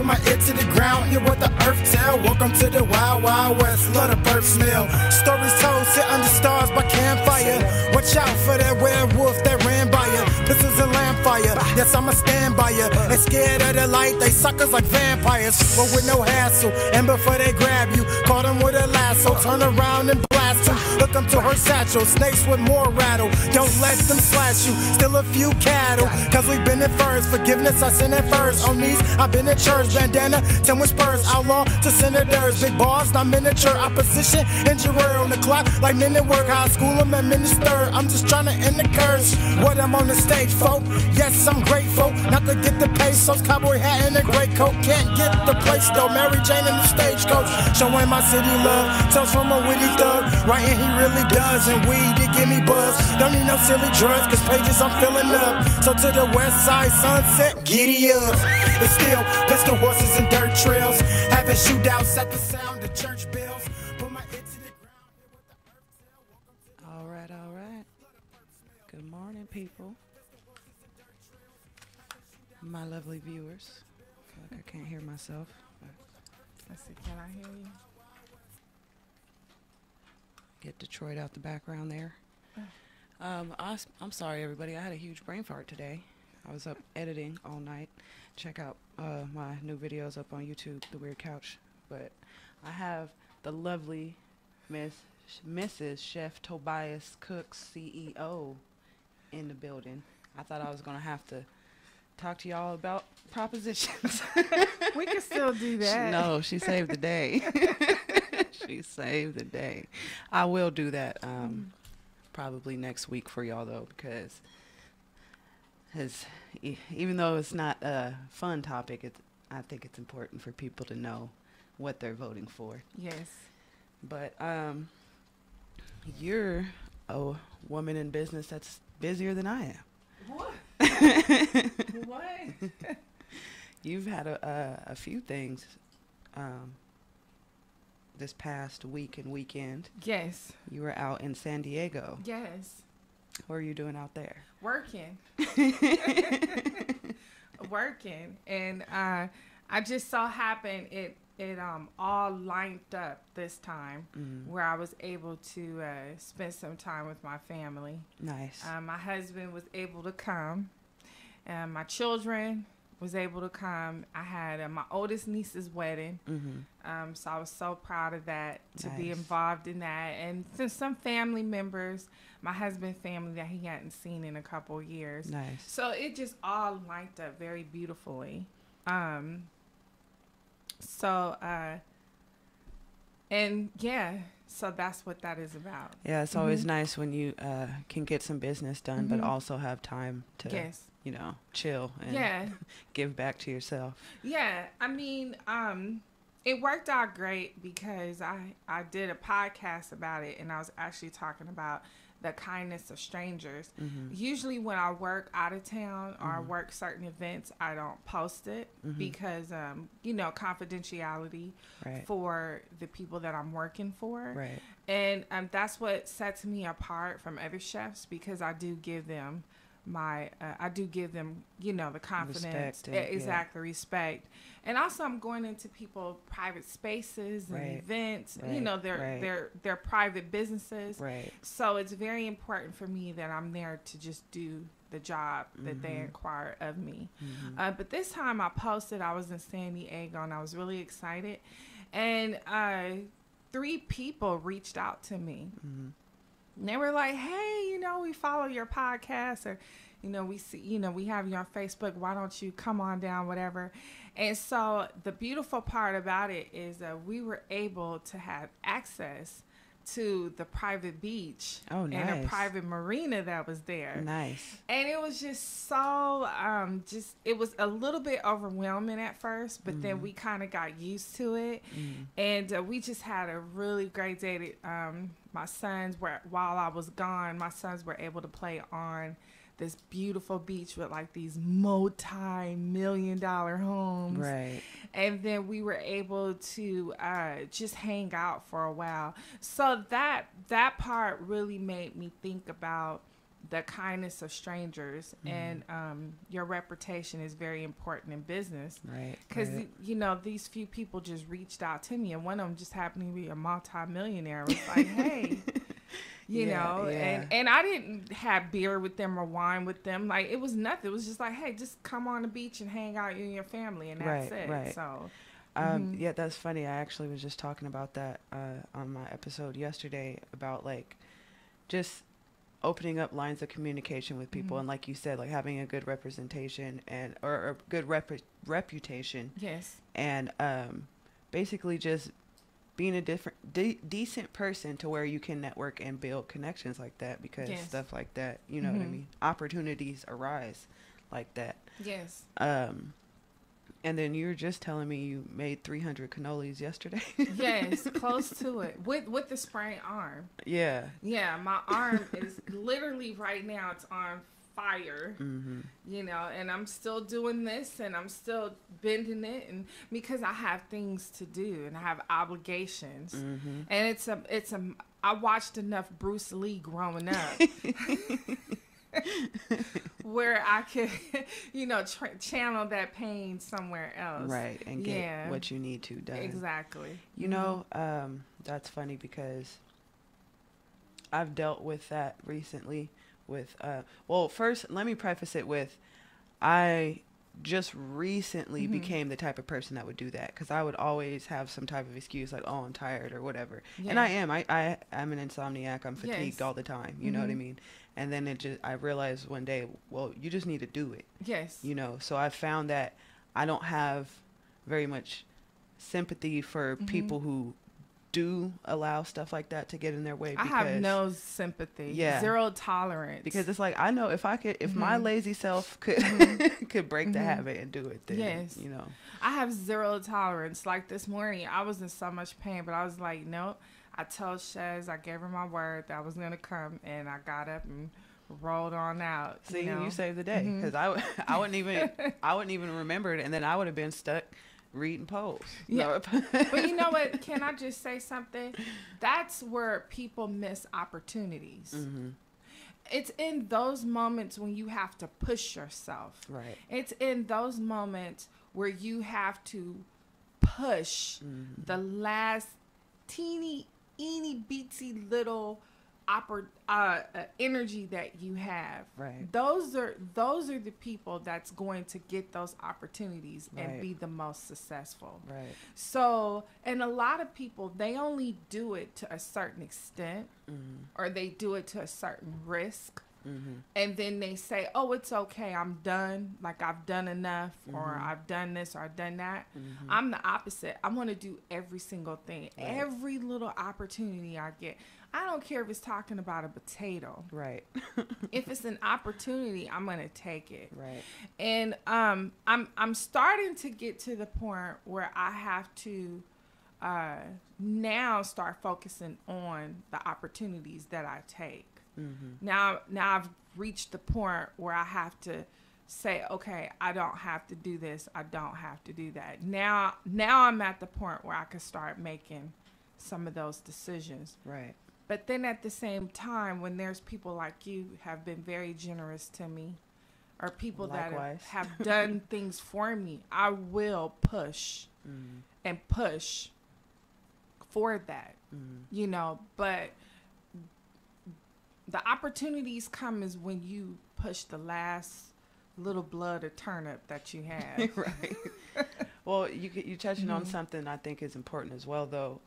put my ear to the ground, hear what the earth tell. Welcome to the wild, wild west, love the birth smell. Stories told, sit under stars by campfire. Watch out for that werewolf that ran by you. Pistols and lamp fire, yes I'ma stand by you. They scared of the light, they suckers like vampires. But with no hassle, and before they grab you, caught them with a lasso. Turn around and blast them, hook them to her satchel. Snakes with more rattle, don't let them slash you. Still a few cattle, cause we been in furs. Forgiveness I sin at first. On knees, I've been in church. Bandana, 10 with spurs. Outlaw to senators. Big balls, not miniature. Opposition, injurer on the clock. Like men at work, high school, I'm a minister. I'm just trying to end the curse. What I'm on the stage for. Yes, I'm grateful. Not to get the pesos. Cowboy hat and a great coat. Can't get the place though. Mary Jane in the stagecoach. Showing my city love. Tells from a witty thug. Writing he really does. And weed, it give me buzz. Don't need no silly drugs, cause pages I'm filling up. So to the west side sunset, giddy up. But still, pistol horses and dirt trails. Having shootouts at the sound of church bells. Put my ear to the ground, hear what the earth tell. All right, all right. Good morning, people. My lovely viewers. I feel like I can't hear myself. Let's see, can I hear you? Get Detroit out the background there. I'm sorry, everybody. I had a huge brain fart today. I was up editing all night. Check out my new videos up on YouTube, The Weird Couch. But I have the lovely Mrs. Chef Tobias Cook, CEO, in the building. I thought I was going to have to talk to y'all about propositions. We can still do that. No, she saved the day. She saved the day. I will do that probably next week for y'all, though, because even though it's not a fun topic, I think it's important for people to know what they're voting for. Yes. But you're a woman in business that's busier than I am. What? What? You've had a few things this past week and weekend. Yes. You were out in San Diego. Yes. What are you doing out there? Working. Working. And I just saw happen it all lined up this time where I was able to spend some time with my family. Nice. My husband was able to come. My children was able to come. I had my oldest niece's wedding. So I was so proud of that, to be involved in that. And some family members, my husband's family that he hadn't seen in a couple years. Nice. So it just all lined up very beautifully. And yeah, so that's what that is about. Yeah, it's always nice when you can get some business done, but also have time to, you know, chill and give back to yourself. Yeah, I mean, it worked out great because I did a podcast about it, and I was actually talking about the kindness of strangers. Usually when I work out of town or I work certain events, I don't post it because, you know, confidentiality for the people that I'm working for. Right. And that's what sets me apart from other chefs, because I do give them you know, the confidence, respect, respect. And also I'm going into people's private spaces and events, you know, their private businesses. Right. So it's very important for me that I'm there to just do the job that they inquire of me. But this time I posted, I was in San Diego, and I was really excited. And 3 people reached out to me. And they were like, hey, you know, we follow your podcast, or, you know, we see, you know, we have you on Facebook. Why don't you come on down, whatever. And so the beautiful part about it is that we were able to have access to the private beach and a private marina that was there. Nice. And it was just so, it was a little bit overwhelming at first, but then we kind of got used to it. And we just had a really great day. My sons were, while I was gone, my sons were able to play on this beautiful beach with like these multi-million-dollar homes. Right. And then we were able to just hang out for a while. So that part really made me think about the kindness of strangers, and your reputation is very important in business. Right. Because, you know, these few people just reached out to me, and one of them just happened to be a multi-millionaire. It was like, hey, you know, and I didn't have beer with them or wine with them. Like, it was nothing. It was just like, hey, just come on the beach and hang out, you and your family, and that's it. Right. So, yeah, that's funny. I actually was just talking about that on my episode yesterday about, like, just opening up lines of communication with people, and like you said, like having a good representation and or a good reputation. Yes. And basically just being a different decent person to where you can network and build connections like that, because stuff like that, you know what I mean, opportunities arise like that. Yes. And then you were just telling me you made 300 cannolis yesterday. Yes, close to it. With the sprained arm. Yeah. Yeah, my arm is literally right now, it's on fire. You know, and I'm still doing this, and I'm still bending it, and because I have things to do and I have obligations. And it's a I watched enough Bruce Lee growing up. Where I could, you know, channel that pain somewhere else. Right, and get what you need to done. Exactly. You know, that's funny because I've dealt with that recently with, well, first, let me preface it with, I just recently became the type of person that would do that, because I would always have some type of excuse like, oh, I'm tired or whatever. And I am. I'm an insomniac. I'm fatigued all the time. You know what I mean? And then I realized one day, well, you just need to do it. Yes. You know, so I found that I don't have very much sympathy for people who do allow stuff like that to get in their way. Because I have no sympathy. Yeah. Zero tolerance. Because it's like, I know if I could, if my lazy self could could break the habit and do it, then, you know. I have zero tolerance. Like this morning, I was in so much pain, but I was like, nope. I told Shez, I gave her my word that I was going to come, and I got up and rolled on out. See, you saved the day, because I wouldn't even remember it, and then I would have been stuck reading posts. Yeah. But you know what? Can I just say something? That's where people miss opportunities. It's in those moments when you have to push yourself. Right. It's in those moments where you have to push the last teeny beatsy little energy that you have. Right. Those are the people that's going to get those opportunities and be the most successful. Right. So, and a lot of people, they only do it to a certain extent, or they do it to a certain risk. And then they say, oh, it's okay, I'm done, like I've done enough, or I've done this, or I've done that. I'm the opposite. I want to do every single thing, every little opportunity I get. I don't care if it's talking about a potato. Right. If it's an opportunity, I'm going to take it. Right. And I'm starting to get to the point where I have to now start focusing on the opportunities that I take. Now I've reached the point where I have to say, okay, I don't have to do this. I don't have to do that. Now I'm at the point where I can start making some of those decisions. Right. But then at the same time, when there's people like you have been very generous to me, or people that have done things for me, I will push and push for that, you know, but the opportunities come is when you push the last little blood or turnip that you have. Right. Well, you touching on something I think is important as well, though.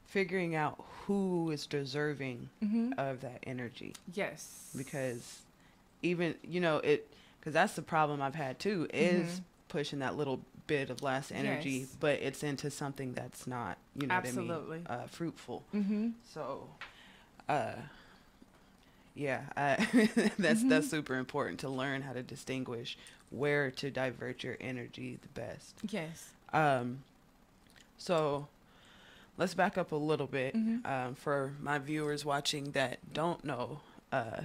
Figuring out who is deserving of that energy. Yes. Because even, you know, because that's the problem I've had too, is pushing that little bit of last energy, but it's into something that's not, you know what I mean, fruitful. So, that's super important to learn how to distinguish where to divert your energy the best. Yes. So let's back up a little bit for my viewers watching that don't know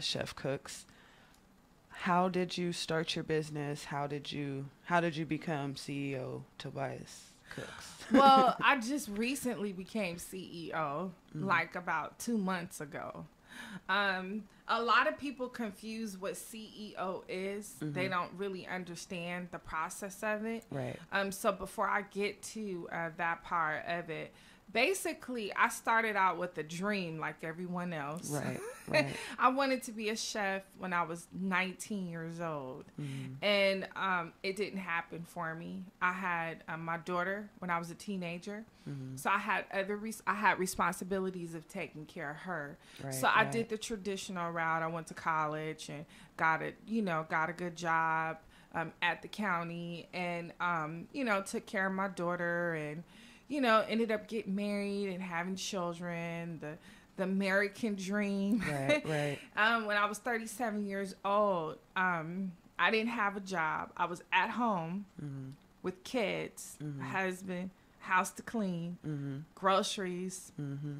Chef Cooks. How did you start your business? How did you become CEO Tobias Cooks? Well, I just recently became CEO, like about 2 months ago. A lot of people confuse what CEO is. They don't really understand the process of it. Right. So before I get to that part of it, basically, I started out with a dream like everyone else. Right, right. I wanted to be a chef when I was 19 years old. And it didn't happen for me. I had my daughter when I was a teenager. So I had I had responsibilities of taking care of her. Right, so I right. did the traditional route. I went to college and got a good job at the county, and took care of my daughter, and ended up getting married and having children, the American dream. Right, right. When I was 37 years old, I didn't have a job. I was at home with kids, a husband, house to clean, groceries,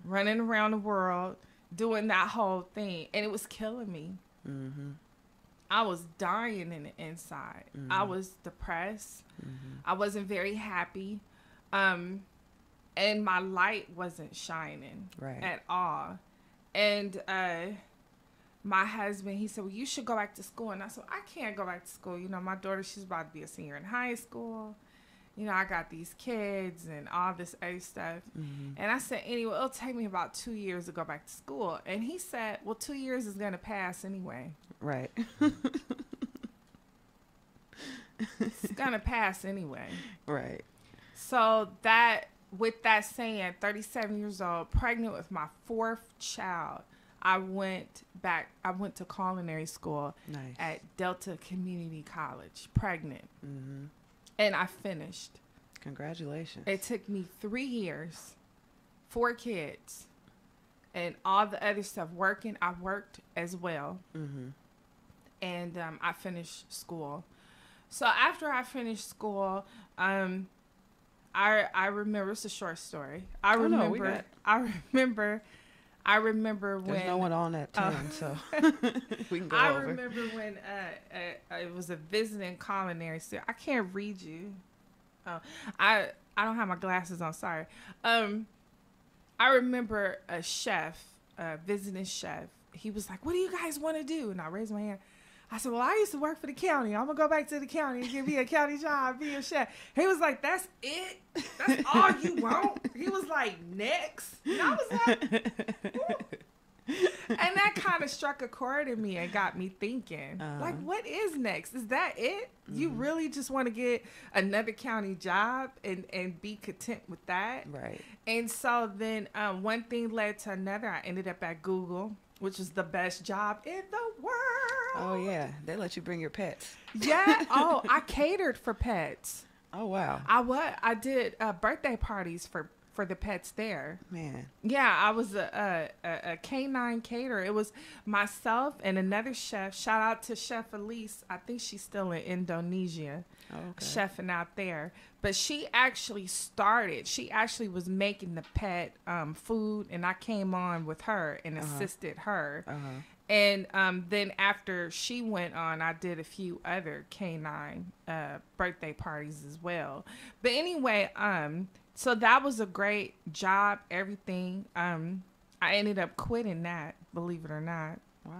running around the world, doing that whole thing. And it was killing me. I was dying in the inside. I was depressed. I wasn't very happy. And my light wasn't shining at all. And my husband, he said, well, you should go back to school. And I said, I can't go back to school. My daughter, she's about to be a senior in high school. I got these kids and all this other stuff. And I said, anyway, it'll take me about 2 years to go back to school. And he said, well, 2 years is going to pass anyway. Right. It's going to pass anyway. Right. So with that saying, 37 years old, pregnant with my 4th child, I went to culinary school at Delta Community College, pregnant. And I finished. Congratulations. It took me 3 years, 4 kids, and all the other stuff. I worked as well. And I finished school. So after I finished school, I remember, it's a short story. I remember when there's no one on at 10, so we can go I over. remember when it was a visiting culinary student. I can't read you. Oh, I don't have my glasses on. Sorry. I remember a chef, a visiting chef. He was like, "What do you guys want to do?" And I raised my hand. I said, well, I used to work for the county. I'm going to go back to the county and give me a county job, be a chef. He was like, that's it? That's all you want? He was like, next? And I was like, ooh. And that kind of struck a chord in me and got me thinking, like, what is next? Is that it? You really just want to get another county job and be content with that? Right. And so then one thing led to another. I ended up at Google, which is the best job in the world. Oh, yeah. They let you bring your pets. Yeah. Oh, I catered for pets. Oh, wow. I did birthday parties for the pets there. Man. Yeah, I was a canine caterer. It was myself and another chef. Shout out to Chef Elise. I think she's still in Indonesia. Oh, okay. Chefing out there. But she actually started. She actually was making the pet food, and I came on with her and assisted her. And then after she went on, I did a few other canine birthday parties as well. But anyway, so that was a great job, everything. I ended up quitting that, believe it or not. Why?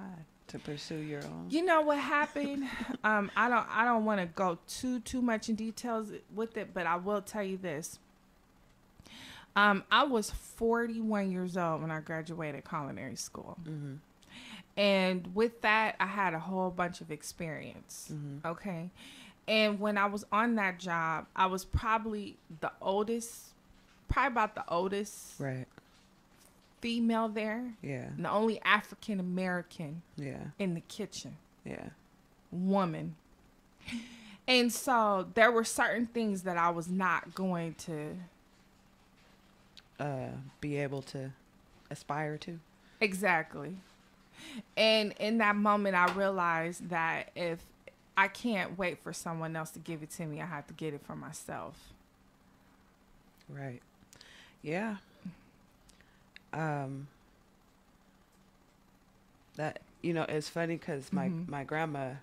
To pursue your own? You know what happened? I don't want to go too much in details with it, but I will tell you this. I was 41 years old when I graduated culinary school. And with that, I had a whole bunch of experience. Okay. And when I was on that job, I was probably about the oldest Right. female there. Yeah. And the only African American Yeah. in the kitchen. Yeah. Woman. And so there were certain things that I was not going to be able to aspire to. Exactly. And in that moment, I realized that if I can't wait for someone else to give it to me, I have to get it for myself. Right. Yeah. That, it's funny because my grandma,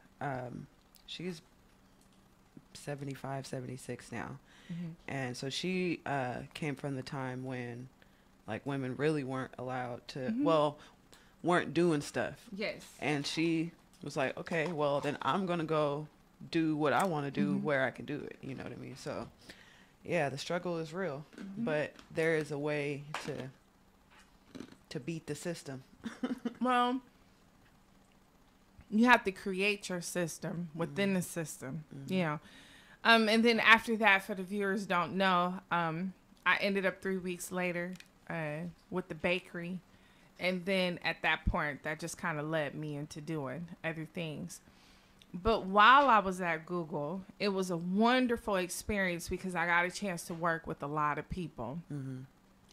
she's 75, 76 now. And so she came from the time when, like, women really weren't allowed to, well, weren't doing stuff. Yes. And she was like, okay, well, then I'm going to go do what I want to do where I can do it. You know what I mean? So, yeah, the struggle is real. But there is a way to beat the system. Well, you have to create your system within the system, you know. And then after that, for the viewers don't know, I ended up 3 weeks later with the bakery. And then at that point, that just kind of led me into doing other things. But while I was at Google, it was a wonderful experience because I got a chance to work with a lot of people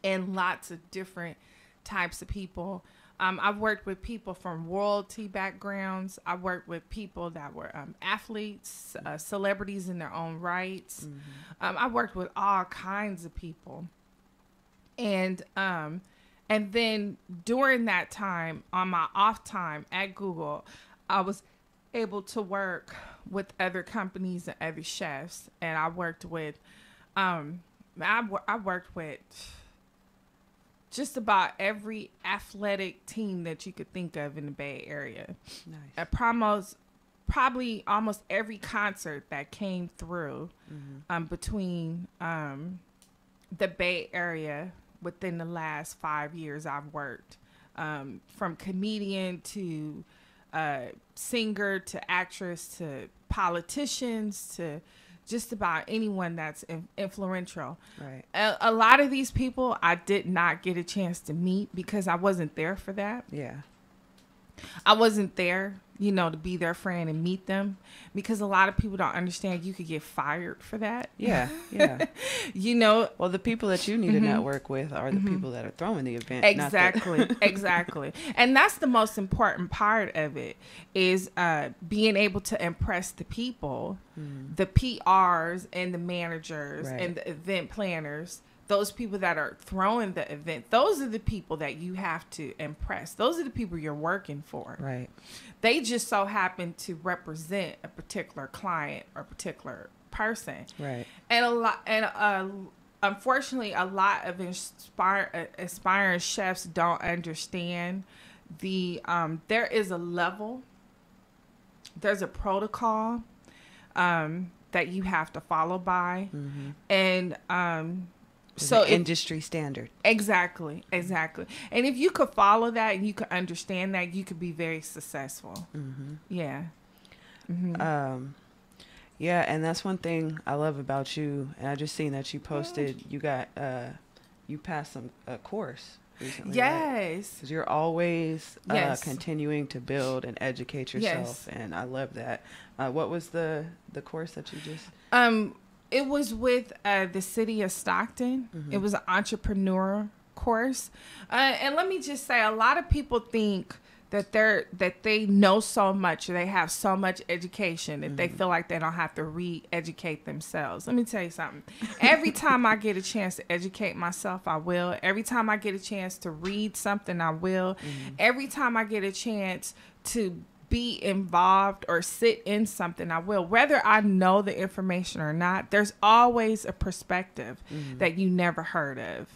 and lots of different types of people. I've worked with people from royalty backgrounds. I worked with people that were athletes, celebrities in their own rights. I worked with all kinds of people. And then during that time, on my off time at Google, I was able to work with other companies and other chefs. And I worked with, I worked with just about every athletic team that you could think of in the Bay Area. Nice. Probably almost every concert that came through between the Bay Area within the last 5 years I've worked. From comedian to singer to actress to politicians to just about anyone that's influential. Right. A lot of these people I did not get a chance to meet because I wasn't there for that. Yeah. I wasn't there, you know, to be their friend and meet them because a lot of people don't understand you could get fired for that. Yeah. Yeah. You know, well, the people that you need to network with are the people that are throwing the event. Exactly. Exactly. And that's the most important part of it is being able to impress the people, the PRs and the managers and the event planners. Those people that are throwing the event, those are the people that you have to impress. Those are the people you're working for. Right. They just so happen to represent a particular client or particular person. Right. And unfortunately, a lot of aspiring chefs don't understand there is a level, there's a protocol that you have to follow by. And so industry standard. Exactly. And if you could follow that and you could understand that, you could be very successful. Yeah. Yeah, and that's one thing I love about you. And I just seen that you posted you got you passed a course recently. Yes. Because you're always continuing to build and educate yourself, and I love that. What was the course that you just? It was with the city of Stockton. It was an entrepreneur course. And let me just say, a lot of people think that they know so much, or they have so much education that they feel like they don't have to re-educate themselves. Let me tell you something. Every time I get a chance to educate myself, I will. Every time I get a chance to read something, I will. Every time I get a chance to be involved or sit in something, I will. Whether I know the information or not, there's always a perspective that you never heard of,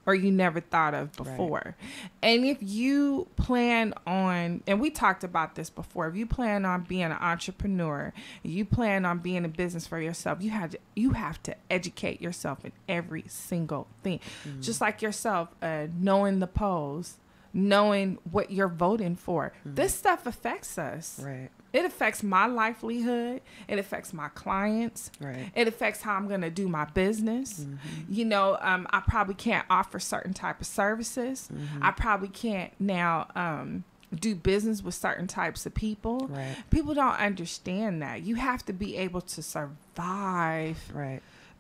or you never thought of before. And if you plan on, and we talked about this before, if you plan on being an entrepreneur, you plan on being in business for yourself, you have to educate yourself in every single thing. Just like yourself, knowing the polls, knowing what you're voting for. This stuff affects us. Right. It affects my livelihood. It affects my clients. Right. It affects how I'm going to do my business. You know, I probably can't offer certain type of services. I probably can't now do business with certain types of people. Right. People don't understand that. You have to be able to survive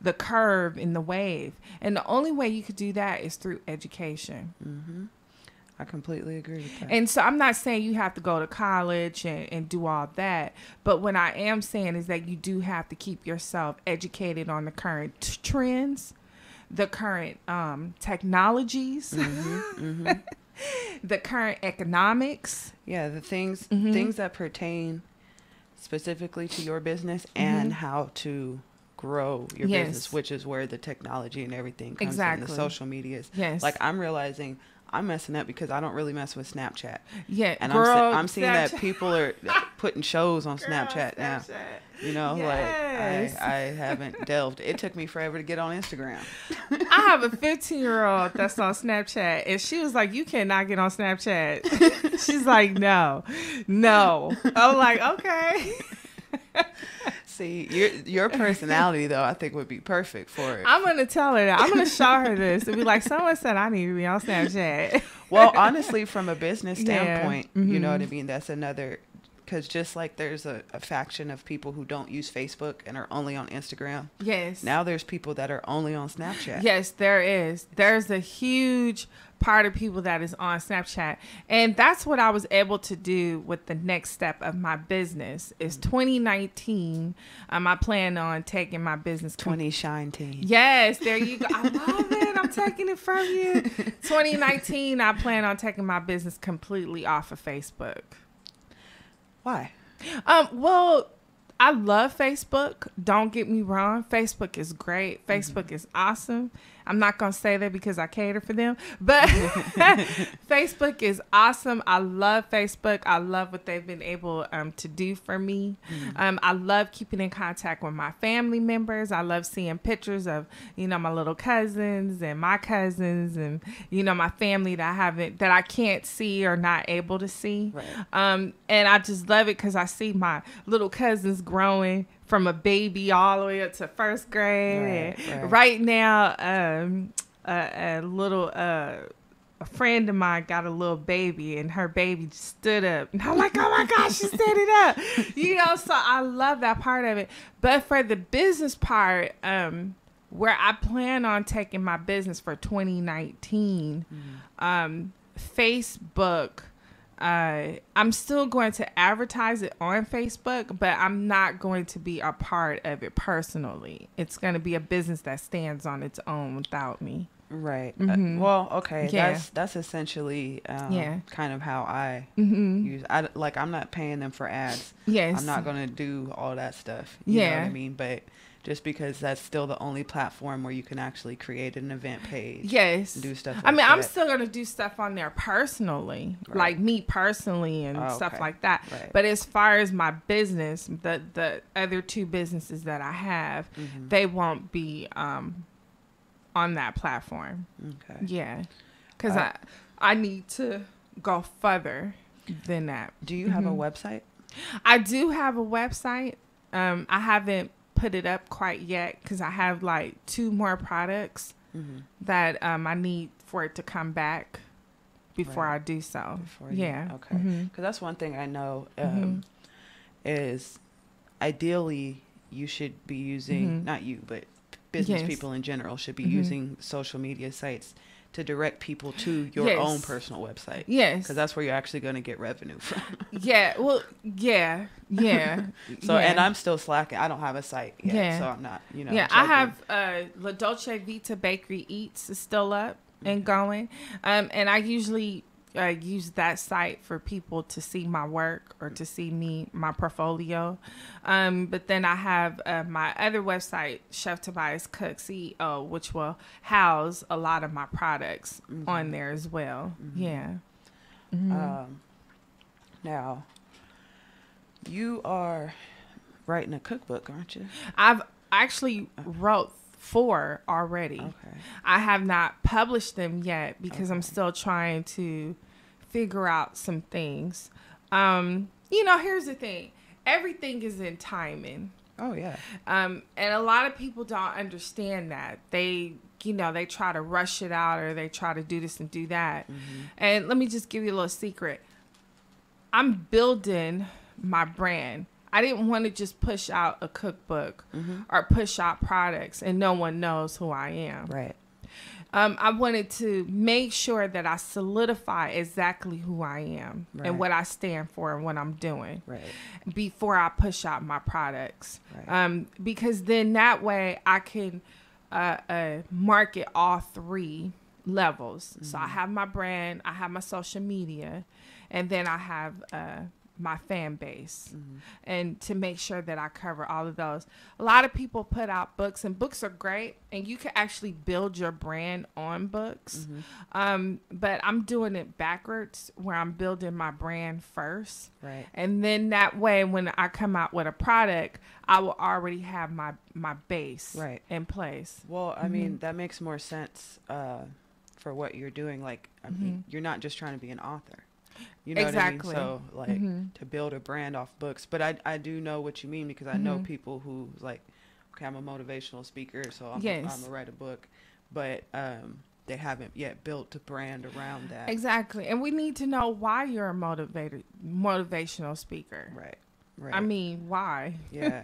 the curve in the wave. And the only way you could do that is through education. I completely agree with that. And so I'm not saying you have to go to college and do all that. But what I am saying is that you do have to keep yourself educated on the current trends, the current technologies, the current economics. Yeah, the things that pertain specifically to your business and how to grow your business, which is where the technology and everything comes in, the social medias. Like, I'm realizing I'm messing up because I don't really mess with Snapchat. Yeah, And girl, I'm seeing Snapchat. that people are putting shows on Girl, Snapchat now. You know, Yes. like I haven't delved. It took me forever to get on Instagram. I have a 15-year-old that's on Snapchat, and she was like, "You cannot get on Snapchat." She's like, "No." I'm like, "Okay." See, your personality though, I think would be perfect for it. I'm gonna tell her that. I'm gonna show her this and be like, "Someone said I need to be on Snapchat." Well, honestly, from a business Yeah. standpoint, you know what I mean? That's another, because just like there's a faction of people who don't use Facebook and are only on Instagram. Yes. Now there's people that are only on Snapchat. Yes, there is. There's a huge part of people that is on Snapchat. And that's what I was able to do with the next step of my business is 2019. I plan on taking my business. 20 shine team. Yes, there you go. I love it. I'm taking it from you. 2019, I plan on taking my business completely off of Facebook. Why? Well, I love Facebook. Don't get me wrong. Facebook is great. Facebook is awesome. I'm not going to say that because I cater for them, but Facebook is awesome. I love Facebook. I love what they've been able to do for me. I love keeping in contact with my family members. I love seeing pictures of, you know, my little cousins and my cousins and, you know, my family that I can't see or not able to see. Right. And I just love it because I see my little cousins growing from a baby all the way up to first grade. Right now, a friend of mine got a little baby, and her baby stood up. And I'm like, oh my gosh, she's standing up. You know, so I love that part of it. But for the business part, where I plan on taking my business for 2019, Facebook. I'm still going to advertise it on Facebook, but I'm not going to be a part of it personally. It's going to be a business that stands on its own without me. Right. Well, okay. Yeah. That's essentially kind of how I Mm-hmm. use. I'm not paying them for ads. Yes. I'm not gonna do all that stuff. You know what I mean? But just because that's still the only platform where you can actually create an event page. Yes. And do stuff. Like I mean, that. I'm still gonna do stuff on there personally, like me personally and stuff like that. Right. But as far as my business, the other two businesses that I have, they won't be on that platform. Okay. Yeah, because I need to go further than that. Do you have a website? I do have a website. I haven't put it up quite yet because I have like 2 more products that I need for it to come back before I do so. Okay. Because that's one thing I know is ideally you should be using, not you, but business people in general should be using social media sites to direct people to your own personal website. Yes. Because that's where you're actually going to get revenue from. So, and I'm still slacking. I don't have a site yet, so I'm not, Yeah, I have La Dolce Vita Bakery Eats is still up and going. And I usually use that site for people to see my work or to see my portfolio. But then I have my other website, Chef Tobias Cook CEO, which will house a lot of my products on there as well. Yeah. Now, you are writing a cookbook, aren't you? I've actually wrote 4 already. Okay. I have not published them yet because I'm still trying to figure out some things. Here's the thing. Everything is in timing. Oh, yeah. And a lot of people don't understand that. They try to rush it out or they try to do this and do that. And let me just give you a little secret. I'm building my brand. I didn't want to just push out a cookbook or push out products and no one knows who I am. Right. I wanted to make sure that I solidify exactly who I am and what I stand for and what I'm doing before I push out my products. Because then that way I can market all 3 levels. So I have my brand, I have my social media, and then I have my fan base and to make sure that I cover all of those. A lot of people put out books, and books are great, and you can actually build your brand on books. But I'm doing it backwards, where I'm building my brand first. Right. And then that way, when I come out with a product, I will already have my base Right. in place. Well, I mean, that makes more sense for what you're doing. Like, I mean, you're not just trying to be an author. You know Exactly. what I mean? So, like, to build a brand off books. But I do know what you mean, because I know people who, like, okay, I'm a motivational speaker, so I'm going to write a book. But they haven't yet built a brand around that. Exactly. And we need to know why you're a motivational speaker. Right. Right. I mean, why? Yeah.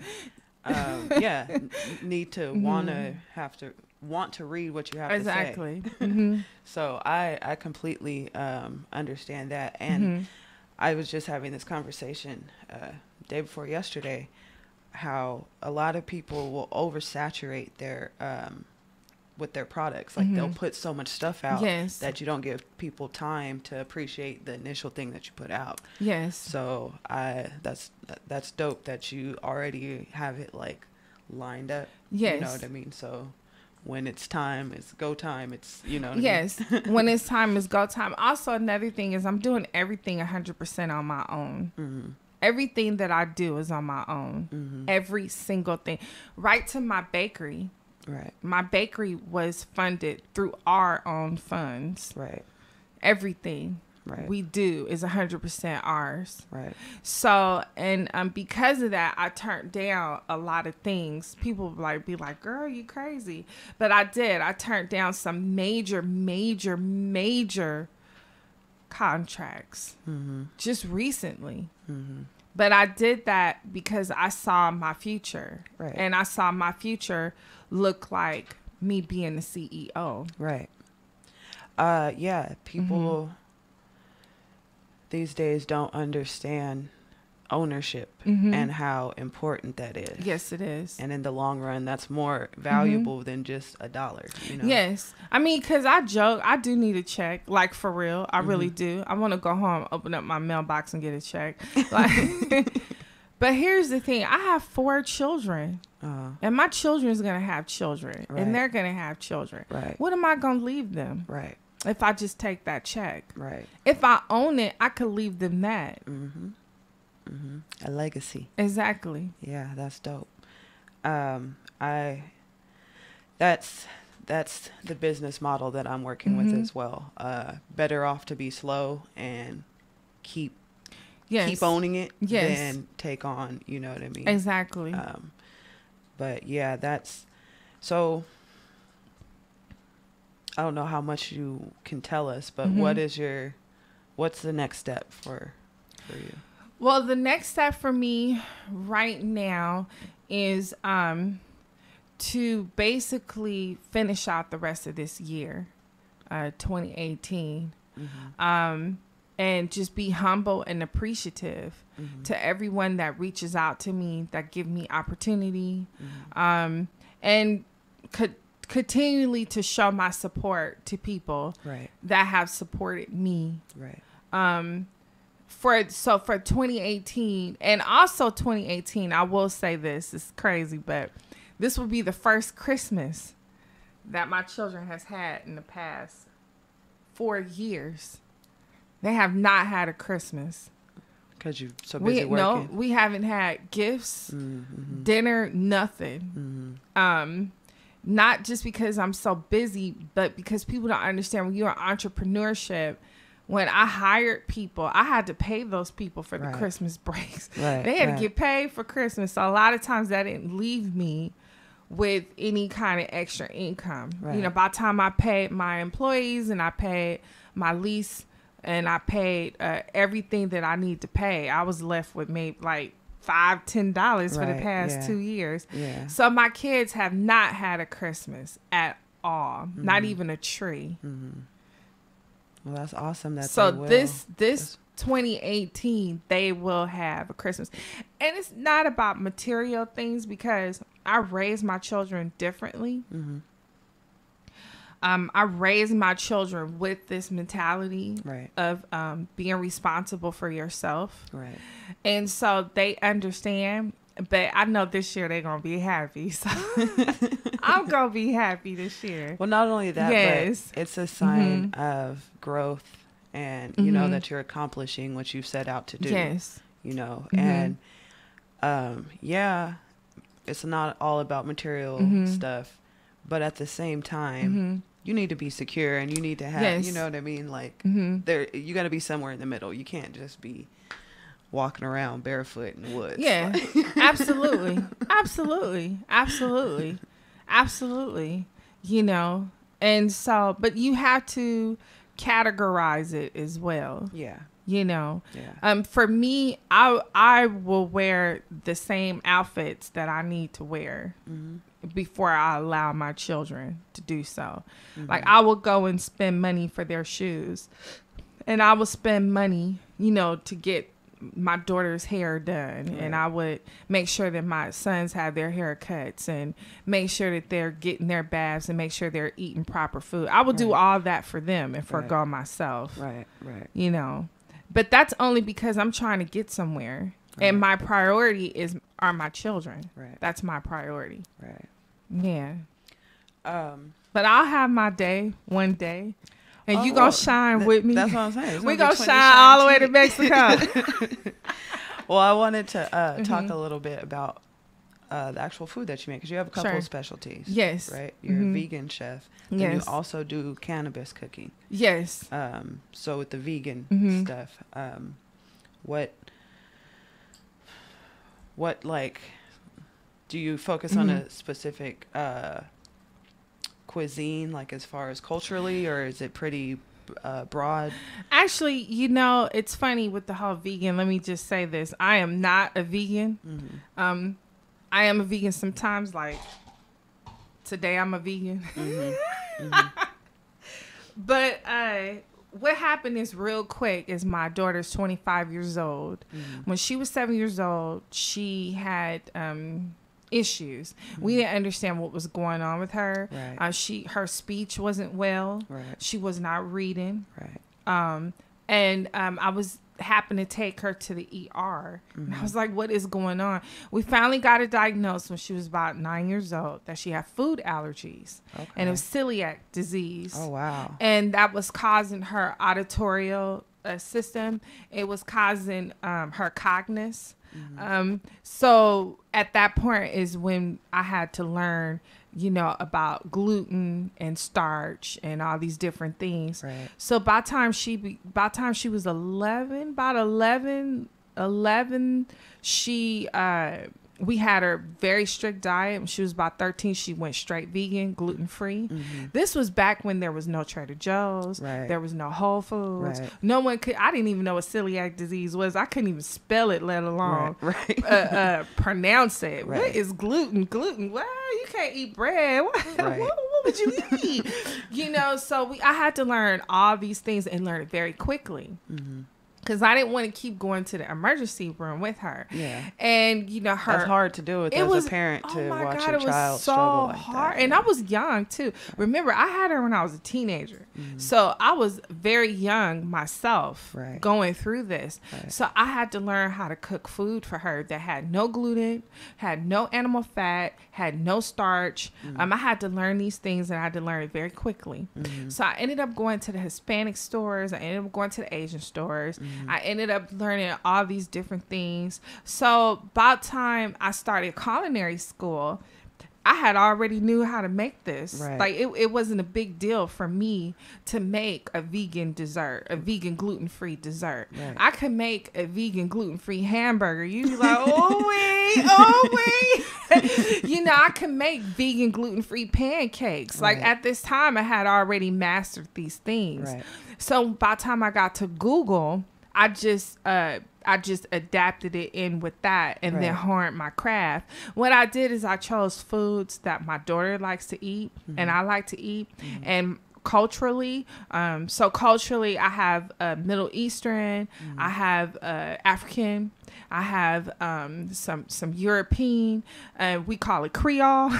Need to want to read what you have to say. Exactly. So I completely understand that. And I was just having this conversation day before yesterday, how a lot of people will oversaturate their with their products. Like they'll put so much stuff out that you don't give people time to appreciate the initial thing that you put out. Yes. So that's dope that you already have it like lined up. Yes. You know what I mean? So when it's time, it's go time. It's, you know what yes. I mean? When it's time, it's go time. Also, another thing is I'm doing everything 100% on my own. Everything that I do is on my own. Every single thing. Right to my bakery. Right. My bakery was funded through our own funds. Right. Everything Right. we do is 100% ours. Right. So, and because of that, I turned down a lot of things. People be like, girl, you crazy. But I did. I turned down some major contracts just recently. But I did that because I saw my future. Right. And I saw my future look like me being the CEO. Right. People these days don't understand ownership and how important that is. Yes, it is. And in the long run, that's more valuable than just $1, you know? Yes. I mean, because I joke, I do need a check, like for real. I really do. I want to go home, open up my mailbox and get a check. Like, but here's the thing. I have 4 children. And my children's going to have children. Right. And they're going to have children. Right. What am I going to leave them? Right. If I just take that check. Right. If I own it, I could leave them that. A legacy. Exactly. Yeah, that's dope. That's the business model that I'm working with as well. Better off to be slow and keep owning it than take on, you know what I mean? Exactly. But yeah, that's so. I don't know how much you can tell us, but what's the next step for you? Well, the next step for me right now is to basically finish out the rest of this year, 2018, and just be humble and appreciative to everyone that reaches out to me, that give me opportunity, and continually to show my support to people that have supported me. Right. For 2018 and also 2018, I will say this, it's crazy, but this will be the first Christmas that my children has had in the past 4 years. They have not had a Christmas. Because you're so busy working. No, we haven't had gifts, dinner, nothing. Not just because I'm so busy, but because people don't understand when you're in entrepreneurship. When I hired people, I had to pay those people for the Christmas breaks. They had to get paid for Christmas. So a lot of times that didn't leave me with any kind of extra income. You know, by the time I paid my employees and I paid my lease and I paid everything that I need to pay, I was left with maybe like $5-10 for the past 2 years. So my kids have not had a Christmas at all, not even a tree. Well, that's awesome. So this 2018, they will have a Christmas. And it's not about material things because I raise my children differently. I raised my children with this mentality Right. of being responsible for yourself. Right. And so they understand. But I know this year they're going to be happy. So I'm going to be happy this year. Well, not only that, Yes. but it's a sign of growth and, you know, that you're accomplishing what you've set out to do. Yes. You know, and yeah, it's not all about material stuff, but at the same time, you need to be secure and you need to have, you know what I mean? Like there, you got to be somewhere in the middle. You can't just be walking around barefoot in the woods. Yeah, absolutely. Absolutely. Absolutely. Absolutely. You know, and so, but you have to categorize it as well. Yeah. You know, Yeah. For me, I will wear the same outfits that I need to wear before I allow my children to do so. Like I will go and spend money for their shoes, and I will spend money, you know, to get my daughter's hair done, and I would make sure that my sons have their haircuts and make sure that they're getting their baths and make sure they're eating proper food. I will do all that for them and forego myself. Right. You know, but that's only because I'm trying to get somewhere, and my priority are my children. Right. That's my priority. Right. Yeah. But I'll have my day one day. And you gonna shine with me. That's what I'm saying. We gonna shine all the way to Mexico. Well, I wanted to talk a little bit about the actual food that you make, because you have a couple of specialties. Yes. Right. You're a vegan chef. And Yes. you also do cannabis cooking. Yes. So with the vegan stuff, what like, do you focus on a specific cuisine, like as far as culturally, or is it pretty broad? Actually, you know, it's funny with the whole vegan. Let me just say this. I am not a vegan. I am a vegan sometimes, like today I'm a vegan. But what happened is, real quick, is my daughter's 25 years old. When she was 7 years old, she had issues. We didn't understand what was going on with her. Right. Her speech wasn't well. Right. She was not reading. Right. And I was happened to take her to the ER. And I was like, what is going on? We finally got it diagnosed when she was about 9 years old that she had food allergies. Okay. And it was celiac disease. Oh, wow. And that was causing her auditorial system. It was causing her cognition. So at that point is when I had to learn, you know, about gluten and starch and all these different things. Right. So by the time she was 11, she we had her very strict diet. When she was about 13, she went straight vegan, gluten-free. This was back when there was no Trader Joe's. Right. There was no Whole Foods. Right. No one could. I didn't even know what celiac disease was. I couldn't even spell it, let alone pronounce it. Right. What is gluten? Gluten? Well, you can't eat bread. Right. What would you eat? You know, so I had to learn all these things and learn it very quickly. Because I didn't want to keep going to the emergency room with her. Yeah. And, you know, that's hard to do with as a parent, to watch your child struggle like that. And I was young, too. Remember, I had her when I was a teenager. So I was very young myself going through this. Right. So I had to learn how to cook food for her that had no gluten, had no animal fat, had no starch. I had to learn these things, and I had to learn it very quickly. So I ended up going to the Hispanic stores. I ended up going to the Asian stores. I ended up learning all these different things. So about time I started culinary school, I had already knew how to make this. Right. Like it wasn't a big deal for me to make a vegan dessert, a vegan gluten-free dessert. Right. I could make a vegan gluten-free hamburger. You'd be like, oh wait. You know, I could make vegan gluten-free pancakes. Like at this time, I had already mastered these things. Right. So by the time I got to Google, I just adapted it in with that and then honed my craft. What I did is I chose foods that my daughter likes to eat and I like to eat. And culturally, so culturally I have Middle Eastern, I have African, I have some European, we call it Creole.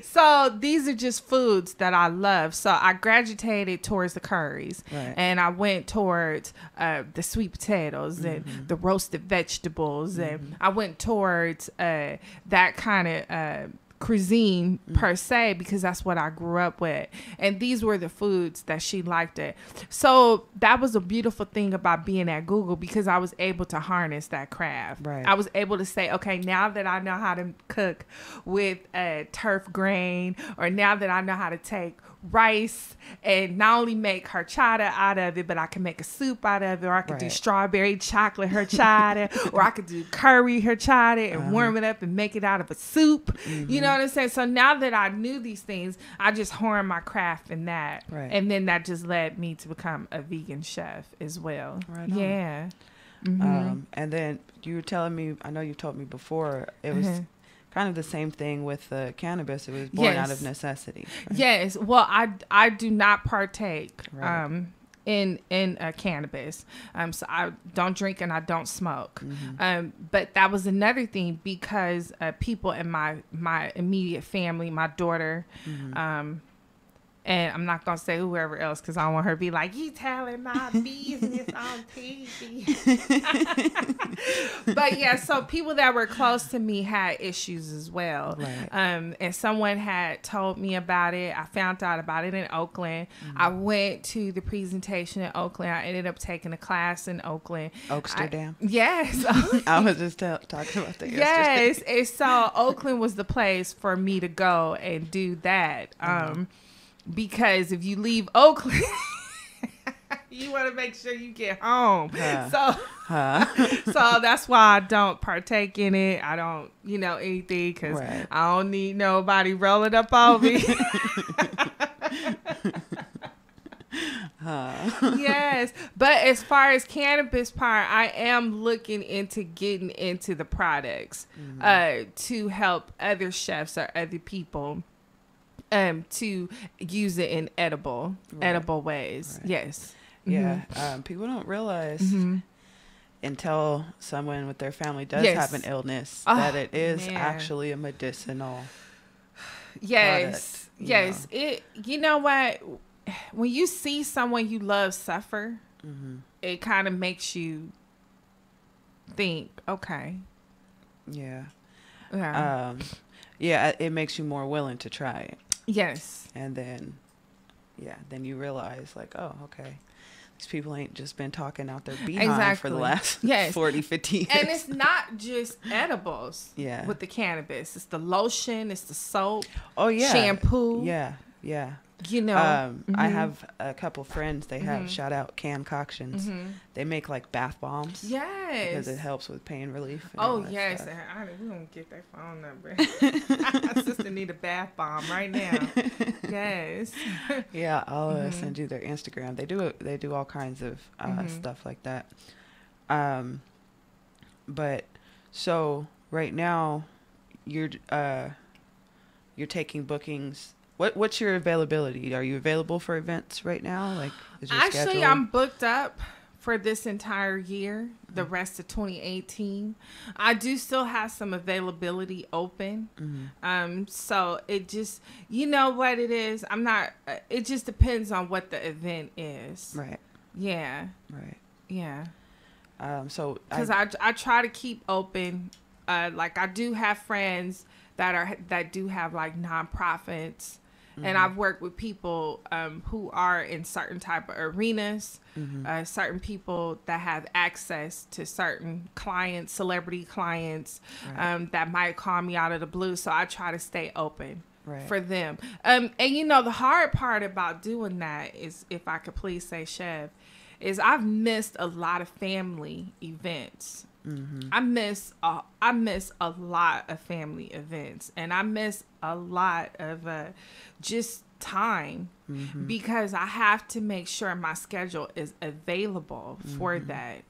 So these are just foods that I love. So I gravitated towards the curries, and I went towards the sweet potatoes and the roasted vegetables, and I went towards that kind of cuisine per se, because that's what I grew up with, and these were the foods that she liked it. So that was a beautiful thing about being at Google, because I was able to harness that craft. I was able to say, okay, now that I know how to cook with turf grain, or now that I know how to take rice and not only make horchata out of it, but I can make a soup out of it, or I could do strawberry chocolate horchata, or I could do curry horchata and warm it up and make it out of a soup. You know what I'm saying? So now that I knew these things, I just honed my craft in that. And then that just led me to become a vegan chef as well. Yeah. And then you were telling me, I know you told me before, it was kind of the same thing with the cannabis. It was born out of necessity. Yes. Well, I do not partake in cannabis. So I don't drink and I don't smoke. But that was another thing, because people in my immediate family, my daughter, and I'm not going to say whoever else, because I don't want her to be like, you telling my business on TV. But yeah, so people that were close to me had issues as well. And someone had told me about it. I found out about it in Oakland. I went to the presentation in Oakland. I ended up taking a class in Oakland. Oaksterdam. Yes. I was just talking about that yesterday. Yes. And so Oakland was the place for me to go and do that. Because if you leave Oakland, you want to make sure you get home. So that's why I don't partake in it. I don't, anything, because I don't need nobody rolling up on me. Yes. But as far as cannabis part, I am looking into getting into the products to help other chefs or other people to use it in edible ways. Yes. Yeah. People don't realize until someone with their family does have an illness that it is actually a medicinal product, yes. You know what? When you see someone you love suffer, it kind of makes you think, okay. Yeah. It makes you more willing to try it. Yes. And then you realize, like, oh, okay, these people ain't just been talking out their behind for the last 40, 50 years. And it's not just edibles with the cannabis. It's the lotion, it's the soap, shampoo. Yeah. I have a couple friends, they have shout out Concoctions. They make like bath bombs. Yes. Because it helps with pain relief. Oh, yes. We don't get their phone number. My sister need a bath bomb right now. Yes. Yeah, I'll send you their Instagram. They do all kinds of stuff like that. But so right now you're taking bookings. What's your availability? Are you available for events right now? Like, is your schedule? I'm booked up for this entire year, the rest of 2018. I do still have some availability open. So it just, you know what it is? It just depends on what the event is. Right. Yeah. Right. Yeah. So because I try to keep open. Like I do have friends that do have like nonprofits. And I've worked with people who are in certain type of arenas, certain people that have access to certain clients, celebrity clients, that might call me out of the blue. So I try to stay open for them. And the hard part about doing that is, if I could please say, Chef, is I've missed a lot of family events. I miss a lot of family events, and I miss a lot of just time because I have to make sure my schedule is available for that.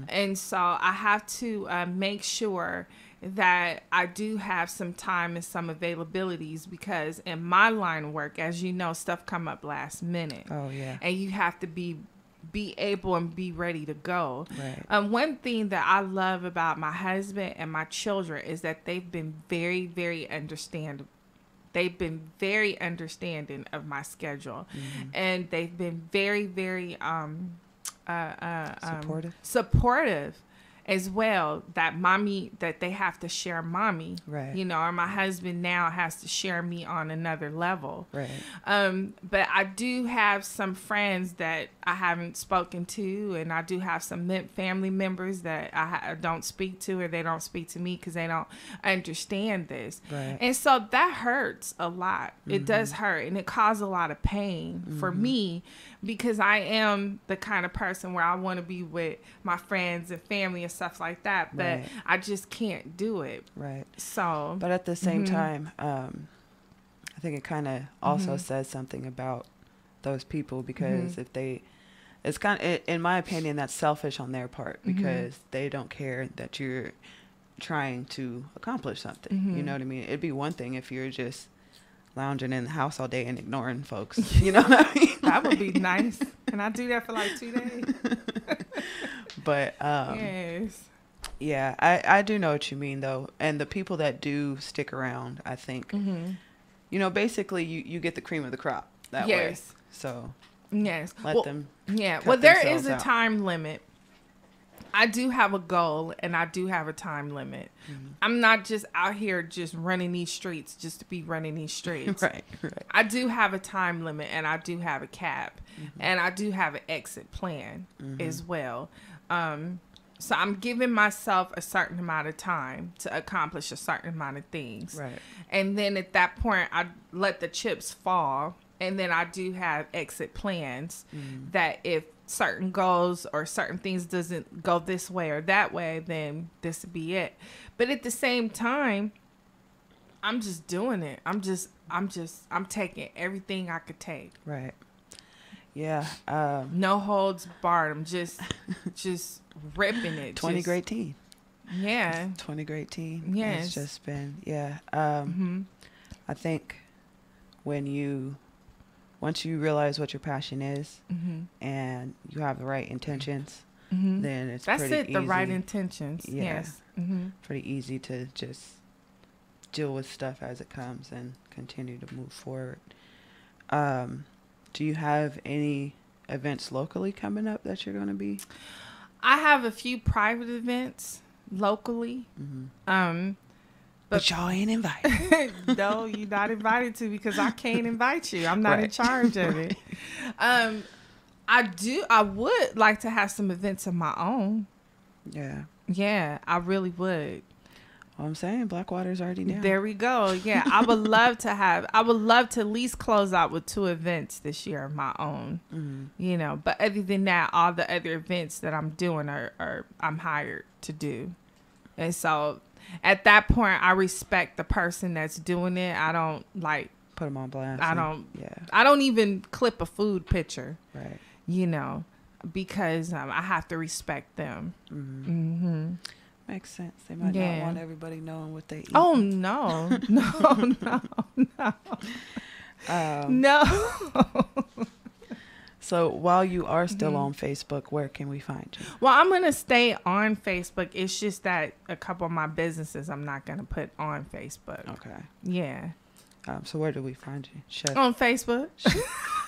And so I have to make sure that I do have some time and some availabilities, because in my line of work, as you know, stuff come up last minute. Oh yeah. And you have to be able and be ready to go. Right. One thing that I love about my husband and my children is that they've been very, very understanding they've been very understanding of my schedule, and they've been very, very supportive as well, that they have to share mommy, right? You know, or my husband now has to share me on another level, right? But I do have some friends that I haven't spoken to, and I do have some family members that I don't speak to, or they don't speak to me because they don't understand this, right? And so that hurts a lot. It does hurt, and it causes a lot of pain for me, because I am the kind of person where I want to be with my friends and family and stuff like that, but right. I just can't do it. Right. So, but at the same time, I think it kind of also says something about those people, because if it's kind of, in my opinion, that's selfish on their part, because they don't care that you're trying to accomplish something. You know what I mean? It'd be one thing if you're just lounging in the house all day and ignoring folks. You know what I mean? That would be nice. And I do that for like 2 days. But yes. Yeah, I do know what you mean, though. And the people that do stick around, I think, you know, basically you get the cream of the crop that way. So yes, let them. Yeah. Well, there is a time limit. I do have a goal, and I do have a time limit. I'm not just out here just running these streets just to be running these streets. Right. I do have a time limit, and I do have a cap, and I do have an exit plan as well. So I'm giving myself a certain amount of time to accomplish a certain amount of things. Right. And then at that point, I let the chips fall, and then I do have exit plans that if certain goals or certain things doesn't go this way or that way, then this would be it. But at the same time, I'm just doing it. I'm taking everything I could take. Right. Yeah. No holds barred. I'm just ripping it. 20 great teen. Yeah. 20 great teen. Yes. It's just been, I think once you realize what your passion is and you have the right intentions, then it's pretty easy. The right intentions. Yeah. Yes. Pretty easy to just deal with stuff as it comes and continue to move forward. Do you have any events locally coming up that you're going to be? I have a few private events locally. But y'all ain't invited. No, you're not invited to, because I can't invite you. I'm not in charge of it. I would like to have some events of my own. Yeah. Yeah, I really would. Well, I'm saying Blackwater's already down. There we go. Yeah, I would love to at least close out with 2 events this year of my own. You know, but other than that, all the other events that I'm doing are I'm hired to do. And so at that point, I respect the person that's doing it. I don't put them on blast. I don't even clip a food picture. Right. You know, because I have to respect them. Makes sense. They might not want everybody knowing what they eat. Oh no, no. No. So while you are still on Facebook, where can we find you? Well, I'm going to stay on Facebook. It's just that a couple of my businesses I'm not going to put on Facebook. Okay. Yeah. So where do we find you? Chef? On Facebook.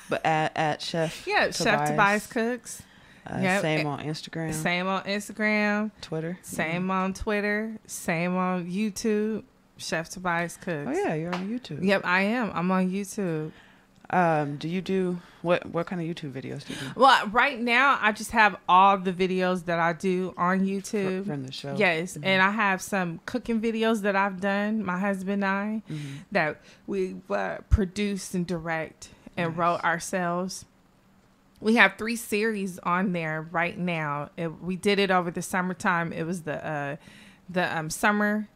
But at Chef Tobias. Chef Tobias Cooks. Same on Instagram. Same on Instagram. Twitter. Same on Twitter. Same on YouTube. Chef Tobias Cooks. Oh, yeah. You're on YouTube. Yep, I am. I'm on YouTube. Do you do what kind of YouTube videos do you do? Well, right now I just have all the videos that I do on YouTube from the show. Yes, and I have some cooking videos that I've done, my husband and I, that we produced and direct and wrote ourselves. We have 3 series on there right now. We did it over the summertime. It was the summer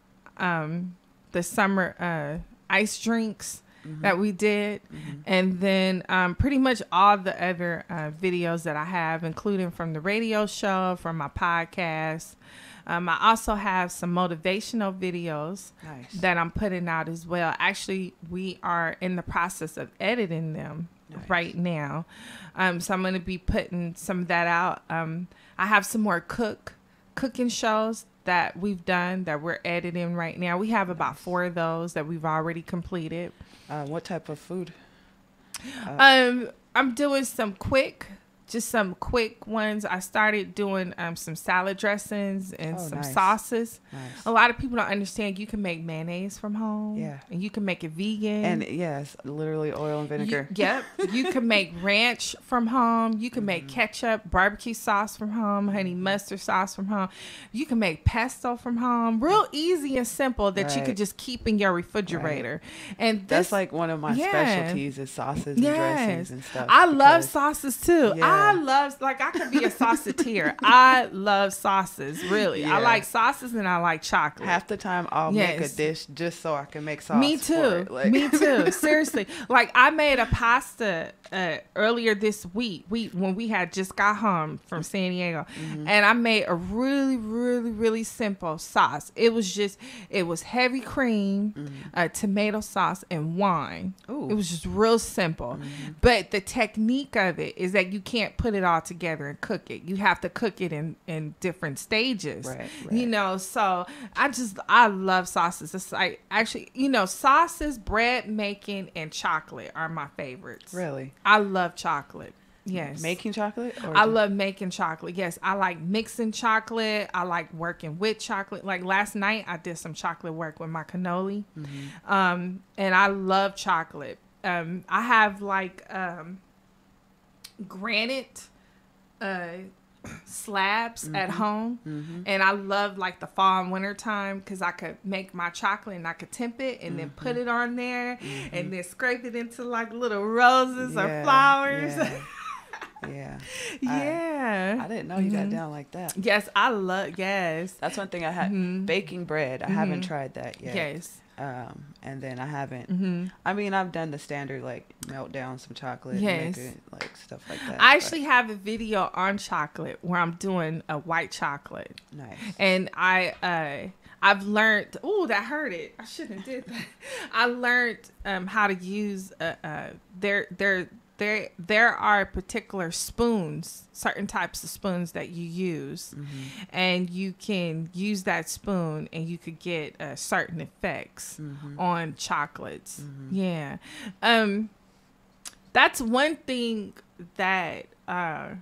ice drinks that we did, and then pretty much all the other videos that I have, including from the radio show, from my podcast. I also have some motivational videos that I'm putting out as well. Actually, we are in the process of editing them right now. So I'm going to be putting some of that out. I have some more cooking shows that we've done that we're editing right now. We have about 4 of those that we've already completed. What type of food? I'm doing some quick ones. I started doing some salad dressings and some sauces. Nice. A lot of people don't understand you can make mayonnaise from home. Yeah. And you can make it vegan. And yes, literally oil and vinegar. Yep. You can make ranch from home. You can make ketchup, barbecue sauce from home, honey mustard sauce from home. You can make pesto from home. Real easy and simple that you could just keep in your refrigerator. And that's like one of my specialties is sauces and dressings and stuff. I love sauces too. Yeah. I love, like, I could be a sauceteer. I love sauces, really. Yeah. I like sauces and I like chocolate. Half the time I'll make a dish just so I can make sauce. Me too. Me too. Seriously. Like, I made a pasta earlier this week when we had just got home from San Diego. And I made a really, really, really simple sauce. It was heavy cream, tomato sauce, and wine. Ooh. It was just real simple. But the technique of it is that you can't put it all together and cook it. You have to cook it in different stages. Right. You know, so I love sauces. It's like, actually, you know, sauces, bread making, and chocolate are my favorites. Really? I love chocolate. Yes. Making chocolate? I love making chocolate. Yes. I like mixing chocolate. I like working with chocolate. Like last night I did some chocolate work with my cannoli. And I love chocolate. I have like granite slabs at home, and I love like the fall and winter time because I could make my chocolate and I could temp it and then put it on there and then scrape it into like little roses or flowers. Yeah. I didn't know you got down like that. Yes, I love. Yes, that's one thing I had. Baking bread. I haven't tried that yet. Yes. And then I haven't. I mean, I've done the standard like melt down some chocolate, and make it, like stuff like that. I actually have a video on chocolate where I'm doing a white chocolate. Nice. And I've learned. Oh, that hurt it. I shouldn't have did that. I learned how to use there are particular spoons, certain types of spoons that you use, and you can use that spoon and you could get certain effects on chocolates. Yeah. That's one thing that I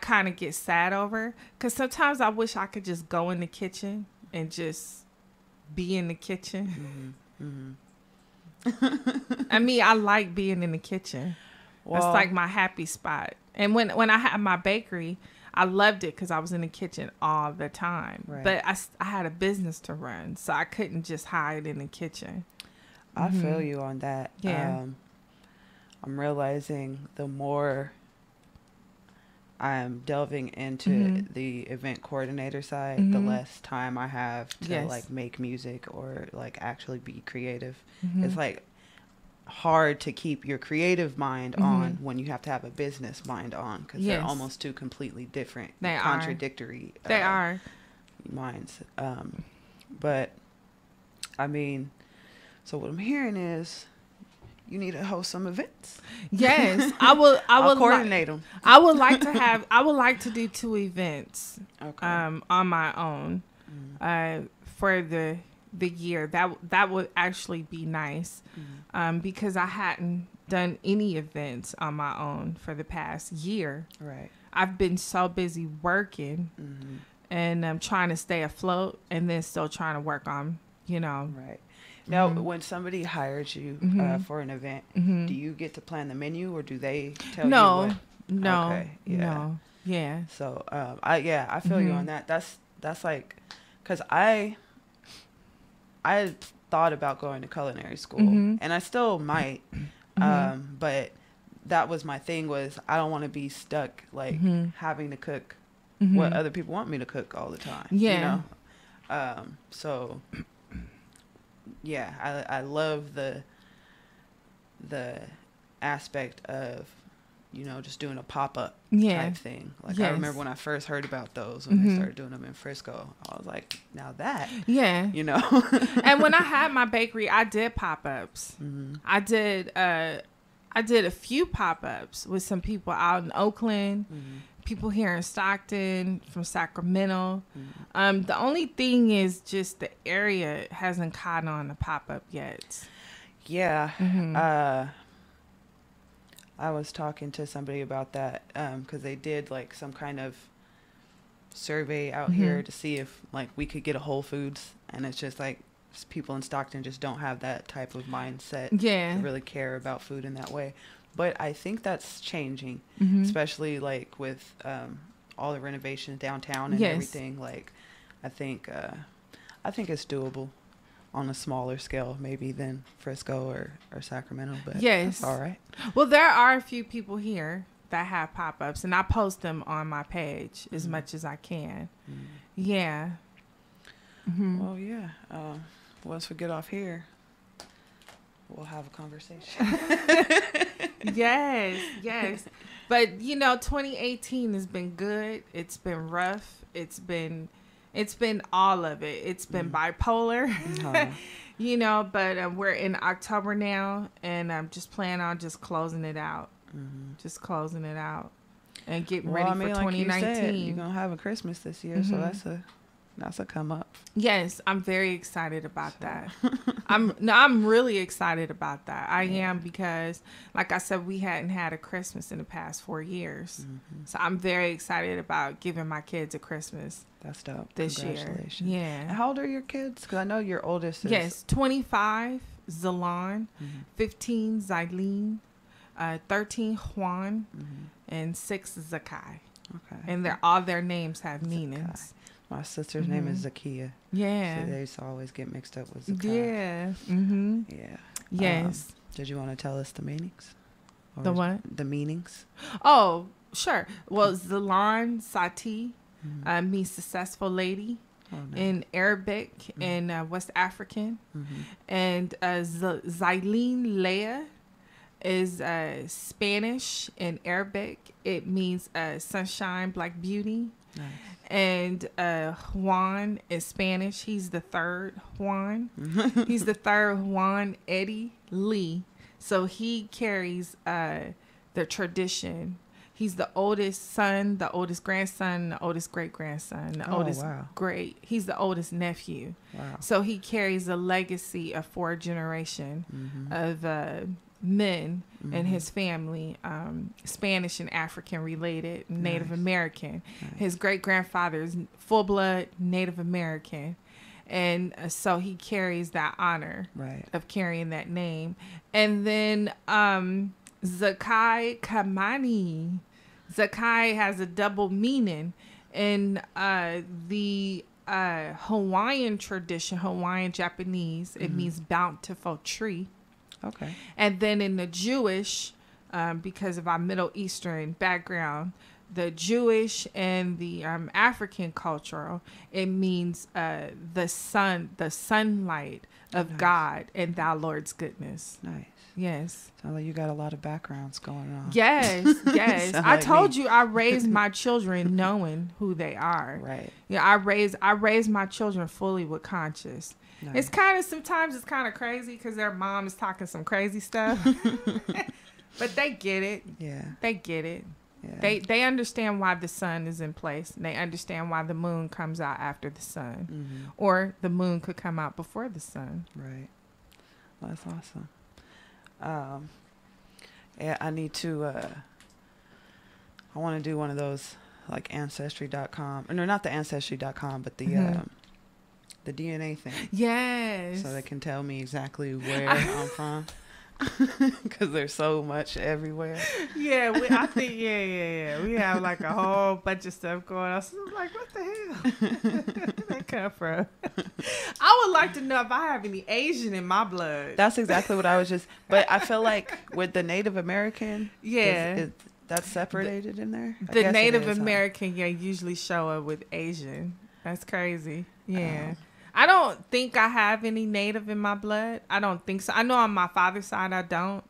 kind of get sad over, because sometimes I wish I could just go in the kitchen and just be in the kitchen. I mean, I like being in the kitchen. Well, it's like my happy spot. And when I had my bakery, I loved it because I was in the kitchen all the time. Right. But I had a business to run, so I couldn't just hide in the kitchen. I feel you on that. Yeah. I'm realizing the more I'm delving into the event coordinator side, the less time I have to like make music or like actually be creative. It's like hard to keep your creative mind on when you have to have a business mind on, because they're almost two completely different, contradictory minds. But I mean, so what I'm hearing is you need to host some events. Yes, I will coordinate them. I would like to do 2 events on my own for the year. That would actually be nice, because I hadn't done any events on my own for the past year. Right. I've been so busy working and trying to stay afloat, and then still trying to work on, Right. Now, when somebody hires you for an event, do you get to plan the menu, or do they tell you what? No. Okay. Yeah. No. Yeah. So, I feel you on that. That's like, because I thought about going to culinary school, and I still might, but that was my thing, was I don't want to be stuck like having to cook what other people want me to cook all the time. Yeah. So yeah, I love the aspect of, just doing a pop-up type thing. Like, I remember when I first heard about those, when they started doing them in Frisco, I was like, now that, And when I had my bakery, I did pop-ups. I did a few pop-ups with some people out in Oakland, people here in Stockton, from Sacramento. The only thing is just the area hasn't caught on to pop up yet. Yeah. I was talking to somebody about that because they did like some kind of survey out here to see if like we could get a Whole Foods, and it's just like people in Stockton just don't have that type of mindset to really care about food in that way. But I think that's changing, especially like with all the renovations downtown and everything. Like I think it's doable on a smaller scale maybe than Frisco or Sacramento, but that's all right. Well, there are a few people here that have pop-ups, and I post them on my page as much as I can. Yeah. Well, yeah. Once we get off here, we'll have a conversation. Yes. But 2018 has been good. It's been rough. It's been all of it. It's been bipolar, but we're in October now, and I'm just planning on just closing it out. Just closing it out and getting ready for 2019. Like you said, you're going to have a Christmas this year, so that's a come up. Yes, I'm very excited about that. I'm really excited about that. I am, because like I said, we hadn't had a Christmas in the past 4 years. So I'm very excited about giving my kids a Christmas. That's dope. This Congratulations. year. Yeah. And how old are your kids? Because I know your oldest is... Yes, 25, Zalon, 15, Zylene, 13, Juan, and 6, Zakai. Okay. And all their names have meanings. My sister's name is Zakia. Yeah. So they used to always get mixed up with Zakai. Yeah. Yeah. Yes. Did you want to tell us the meanings? The what? The meanings. Oh, sure. Well, Zalon Sati means successful lady in Arabic and West African. And Zylene Leah is Spanish and Arabic. It means sunshine, black beauty. Nice. And Juan is Spanish. He's the third Juan. He's the third Juan Eddie Lee. So he carries the tradition. He's the oldest son, the oldest grandson, the oldest great-grandson, the oldest great. He's the oldest nephew. Wow. So he carries a legacy of 4 generations of men and his family, Spanish and African related, Native American. His great-grandfather is full-blood Native American. And so he carries that honor of carrying that name. And then Zakai Kamani. Zakai has a double meaning. In the Hawaiian tradition, Hawaiian Japanese, it means bountiful tree. Okay. And then in the Jewish, because of our Middle Eastern background, the Jewish and the African cultural, it means the sunlight of God and thou Lord's goodness. Nice. Yes. Sounds like you got a lot of backgrounds going on. Yes. I told you I raised my children knowing who they are. Right. Yeah, I raised my children fully with conscience. Nice. It's kind of crazy because their mom is talking some crazy stuff, but they get it. Yeah. They get it. Yeah. They understand why the sun is in place. And they understand why the moon comes out after the sun, or the moon could come out before the sun. Right. Well, that's awesome. Yeah, I need to. I want to do one of those like Ancestry.com. No, not the Ancestry.com, but the DNA thing. Yes. So they can tell me exactly where I'm from. Because there's so much everywhere. Yeah, I think, yeah. We have like a whole bunch of stuff going on. So I'm like, what the hell? Where did that come from? I would like to know if I have any Asian in my blood. That's exactly what I was just, but I feel like with the Native American, that's separated in there? The Native American, usually show up with Asian. That's crazy. Yeah. I don't think I have any Native in my blood. I don't think so. I know on my father's side I don't,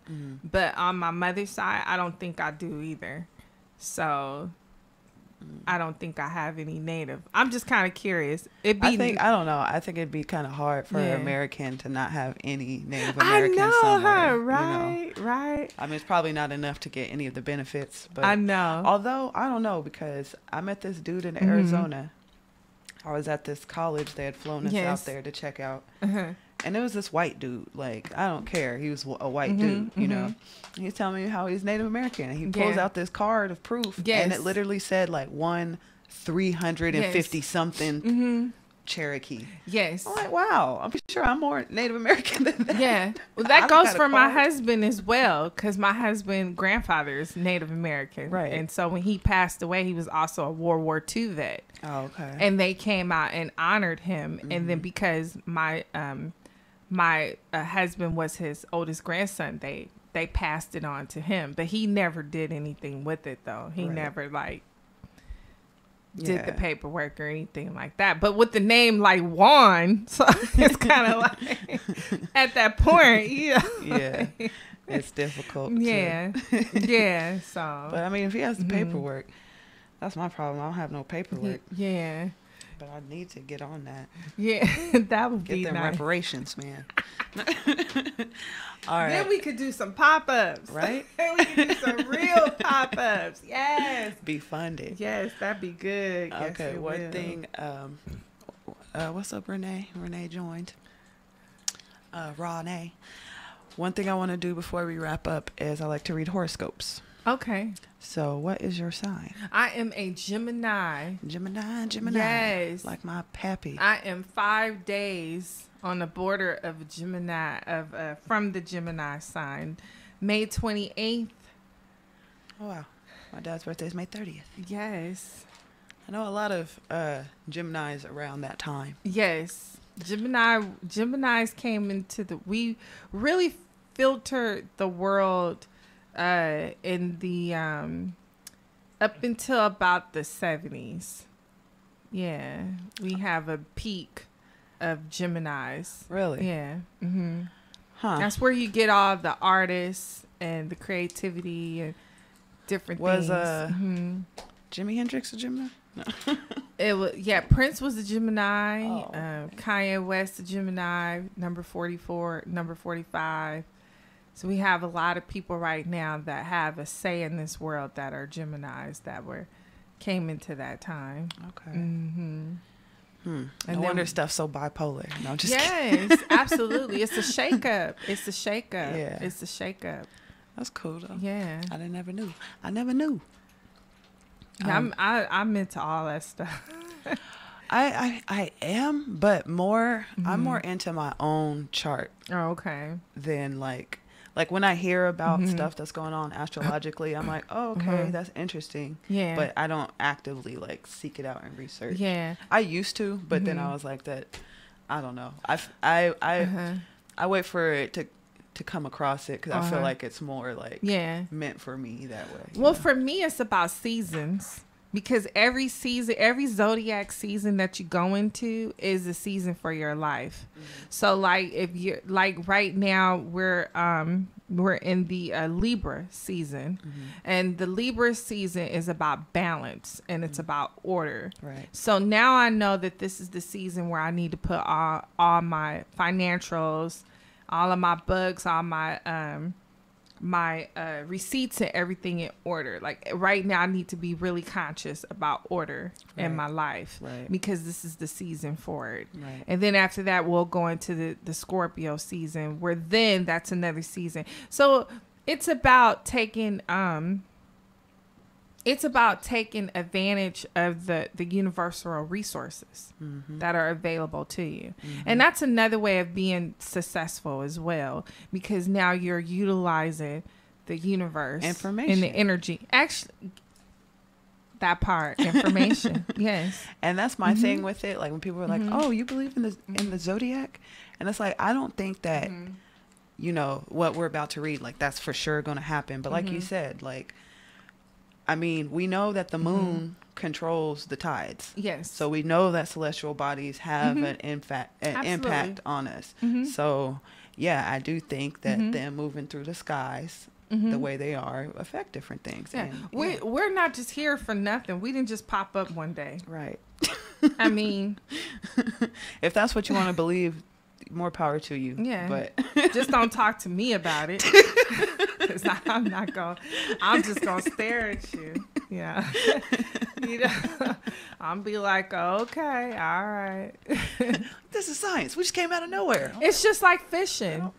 but on my mother's side, I don't think I do either. So I don't think I have any Native. I'm just kind of curious. I don't know. I think it'd be kind of hard for an American to not have any Native American somewhere. Right, right. I mean, it's probably not enough to get any of the benefits. But I know. Although, I don't know, because I met this dude in Arizona. I was at this college. They had flown us out there to check out. And it was this white dude. Like, I don't care. He was a white dude, you know. He's telling me how he's Native American. And he pulls out this card of proof. And it literally said, like, 350 something Cherokee. Yes. I'm like, wow. I'm sure I'm more Native American than that. Yeah. Well, that goes for my husband as well. Because my husband's grandfather is Native American. Right. And so when he passed away, he was also a World War II vet. Oh, okay. And they came out and honored him. And then because my husband was his oldest grandson, they passed it on to him, but he never did anything with it though. He never like did the paperwork or anything like that. But with the name like Juan, so it's kind of like at that point, it's difficult. Yeah. So, but I mean, if he has the paperwork, that's my problem. I don't have no paperwork. Yeah. But I need to get on that. Yeah, that would be nice. Get them reparations, man. All right. Then we could do some pop-ups. Right? We could do some real pop-ups. Yes. Be funded. Yes, that'd be good. Okay, one thing. What's up, Renee? Renee joined. Renee. One thing I want to do before we wrap up is I like to read horoscopes. Okay. So, what is your sign? I am a Gemini. Gemini. Yes. Like my pappy. I am 5 days on the border of Gemini, from the Gemini sign. May 28th. Oh, wow. My dad's birthday is May 30th. Yes. I know a lot of Geminis around that time. Yes. Geminis came into we really filtered the world in the up until about the 70s. Yeah, we have a peak of Geminis. Really? Yeah. That's where you get all the artists and the creativity and different things. Was Jimi Hendrix a Gemini? No. It was, Prince was a Gemini. Kanye West a Gemini. Number 44, number 45. So we have a lot of people right now that have a say in this world that are Geminis that came into that time. Okay. And no wonder stuff's so bipolar. No, just kidding. Absolutely. It's a shakeup. Yeah. It's a shakeup. That's cool though. Yeah. I never knew. Yeah, I'm into all that stuff. I am, but more I'm more into my own chart. Oh, okay. Than like when I hear about stuff that's going on astrologically, I'm like, oh, okay, that's interesting. Yeah. But I don't actively like seek it out and research. Yeah. I used to, but then I was like that. I don't know. I wait for it to come across it because I feel like it's more like meant for me that way. Well, for me, it's about seasons. Because every season, every zodiac season that you go into is a season for your life. So like if you're like right now we're in the Libra season, and the Libra season is about balance and it's about order. Right. So now I know that this is the season where I need to put all my financials, all of my books, all my my receipts and everything in order. Like right now I need to be really conscious about order in my life because this is the season for it. Right. And then after that we'll go into the Scorpio season where then that's another season. So it's about taking advantage of the universal resources that are available to you. And that's another way of being successful as well, because now you're utilizing the universe information and the energy. Actually, that part, information. Yes. And that's my thing with it. Like when people are like, oh, you believe in the zodiac? And it's like, I don't think that, you know, what we're about to read, like that's for sure going to happen. But like you said, like, I mean, we know that the moon controls the tides. Yes. So we know that celestial bodies have an impact on us. So, yeah, I do think that them moving through the skies the way they are affect different things. Yeah. And, We're not just here for nothing. We didn't just pop up one day. right. I mean, If that's what you want to believe, more power to you. yeah. But Just don't talk to me about it. 'Cause I'm just going to stare at you. Yeah. You know, I'm be like, okay, all right. this is science. We just came out of nowhere. It's just like fishing.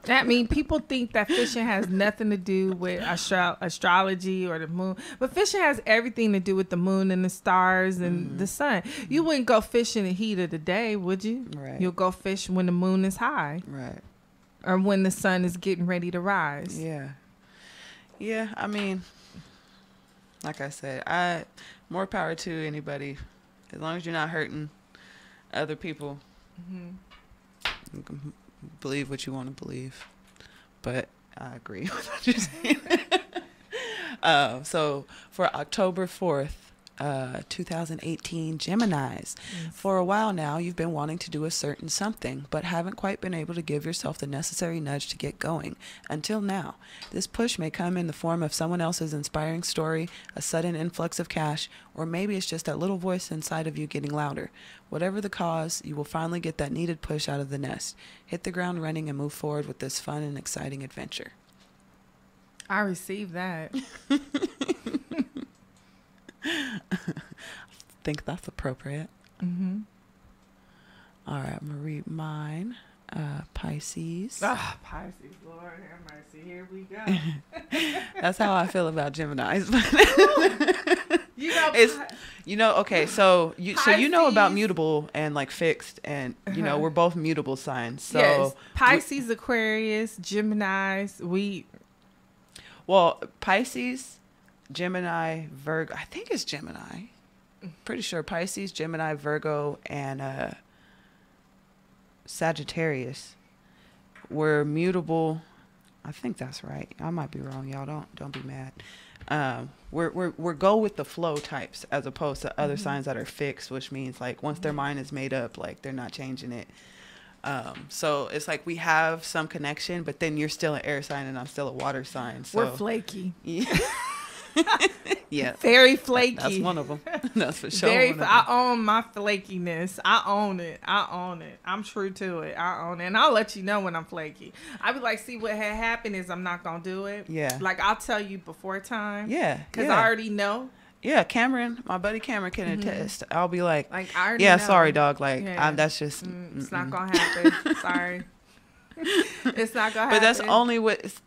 I mean, people think that fishing has nothing to do with astrology or the moon, but fishing has everything to do with the moon and the stars and the sun. You wouldn't go fish in the heat of the day, would you? Right. You'll go fish when the moon is high Right. or when the sun is getting ready to rise. Yeah. Yeah. I mean, like I said, more power to anybody, as long as you're not hurting other people. You can believe what you want to believe, but I agree with what you're saying. So for October 4th, 2018, Geminis. For a while now, you've been wanting to do a certain something, but haven't quite been able to give yourself the necessary nudge to get going. Until now, this push may come in the form of someone else's inspiring story, a sudden influx of cash, or maybe it's just that little voice inside of you getting louder. Whatever the cause, you will finally get that needed push out of the nest. Hit the ground running and move forward with this fun and exciting adventure. I received that. Think that's appropriate. All right, I'm gonna read mine. Pisces. Pisces, Lord have mercy. Here we go. That's how I feel about Geminis. You know, Okay, so you know about Pisces. mutable and like fixed, and we're both mutable signs. So yes, Pisces, Aquarius, Geminis. Pisces, Gemini, Virgo. I think it's Gemini. Pretty sure Pisces, Gemini, Virgo, and Sagittarius were mutable. I think that's right. I might be wrong, y'all. Don't be mad. We're go with the flow types as opposed to other signs that are fixed, which means like once their mind is made up, like they're not changing it. So it's like we have some connection, but then you're still an air sign and I'm still a water sign. So We're flaky. Yeah. Very flaky. That's one of them. That's for sure. I own my flakiness. I own it. I'm true to it. I own it. And I'll let you know when I'm flaky. I be like, see, what had happened is I'm not going to do it. Yeah. Like, I'll tell you before time. Yeah. Because I already know. Yeah, Cameron, my buddy Cameron can attest. I'll be like I already yeah, know. sorry, dog. Like, Yeah. that's just... It's not going to happen. Sorry. It's not going to happen. But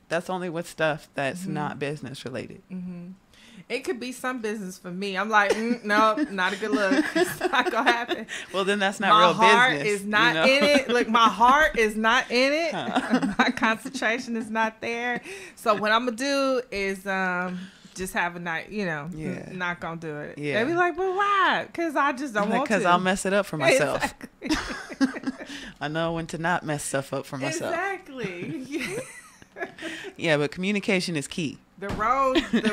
that's only with stuff that's not business related. It could be some business for me. I'm like, no, not a good look. It's not going to happen. Well, then that's not real business. My heart is not in it. Look, my heart is not in it. My concentration is not there. So what I'm going to do is just have a night, not going to do it. Yeah. They be like, but why? Because I just don't want to. Because I'll mess it up for myself. Exactly. I know when to not mess stuff up for myself. Exactly. Yeah, but communication is key. The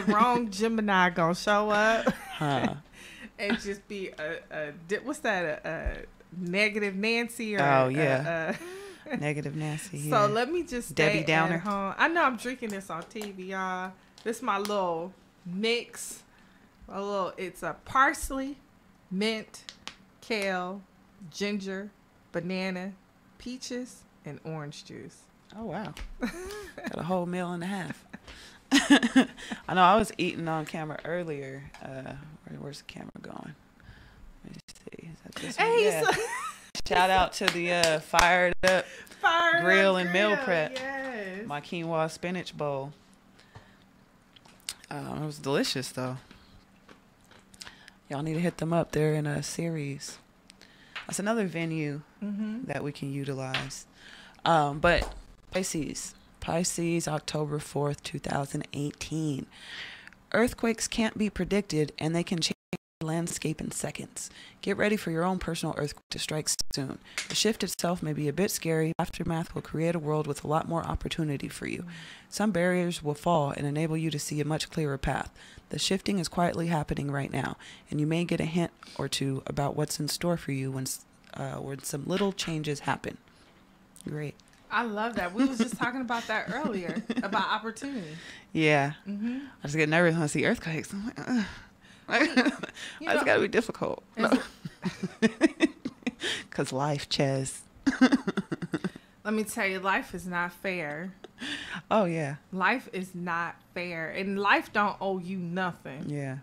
wrong Gemini gonna show up and just be what's that? A negative Nancy or negative Nancy. Yeah. So let me just stay Debbie Downer. at home. I know I'm drinking this on TV, y'all. This is my little mix. It's a parsley, mint, kale, ginger, banana, peaches, and orange juice. Oh wow, got a whole meal and a half. I know I was eating on camera earlier. Where's the camera going? Let me see. Is that this one? Hey, Yeah. Shout out to the fired up grill and meal prep. Yes. My quinoa spinach bowl. It was delicious though. Y'all need to hit them up. They're in a series. That's another venue that we can utilize. But Pisces, October 4th, 2018. Earthquakes can't be predicted, and they can change the landscape in seconds. Get ready for your own personal earthquake to strike soon. The shift itself may be a bit scary. Aftermath will create a world with a lot more opportunity for you. Some barriers will fall and enable you to see a much clearer path. The shifting is quietly happening right now, and you may get a hint or two about what's in store for you when some little changes happen. Great. I love that. We was just talking about that earlier, about opportunity. Yeah. I just get nervous when I see earthquakes. I'm like, ugh. It's got to be difficult. Because life, Ches. Let me tell you, life is not fair. Oh, yeah. Life is not fair. And life don't owe you nothing. Yeah.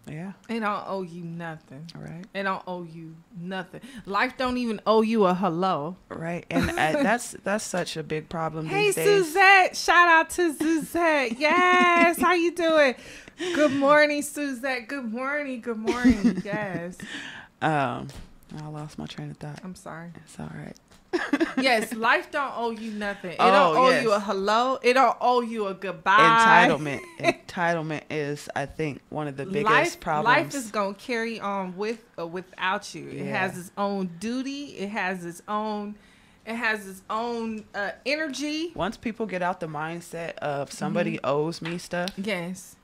Yeah. It don't owe you nothing. Right. It don't owe you nothing. Life don't even owe you a hello. Right. And that's such a big problem Hey, these days. Suzette. Shout out to Suzette. Yes. How you doing? Good morning, Suzette. Good morning. Good morning. Yes. I lost my train of thought. I'm sorry. It's all right. Yes, life don't owe you nothing. It don't owe you a hello. It don't owe you a goodbye. Entitlement is, I think, one of the biggest problems. Life is gonna carry on with or without you. It has its own duty. It has its own. Energy. Once people get out the mindset of somebody owes me stuff. Yes.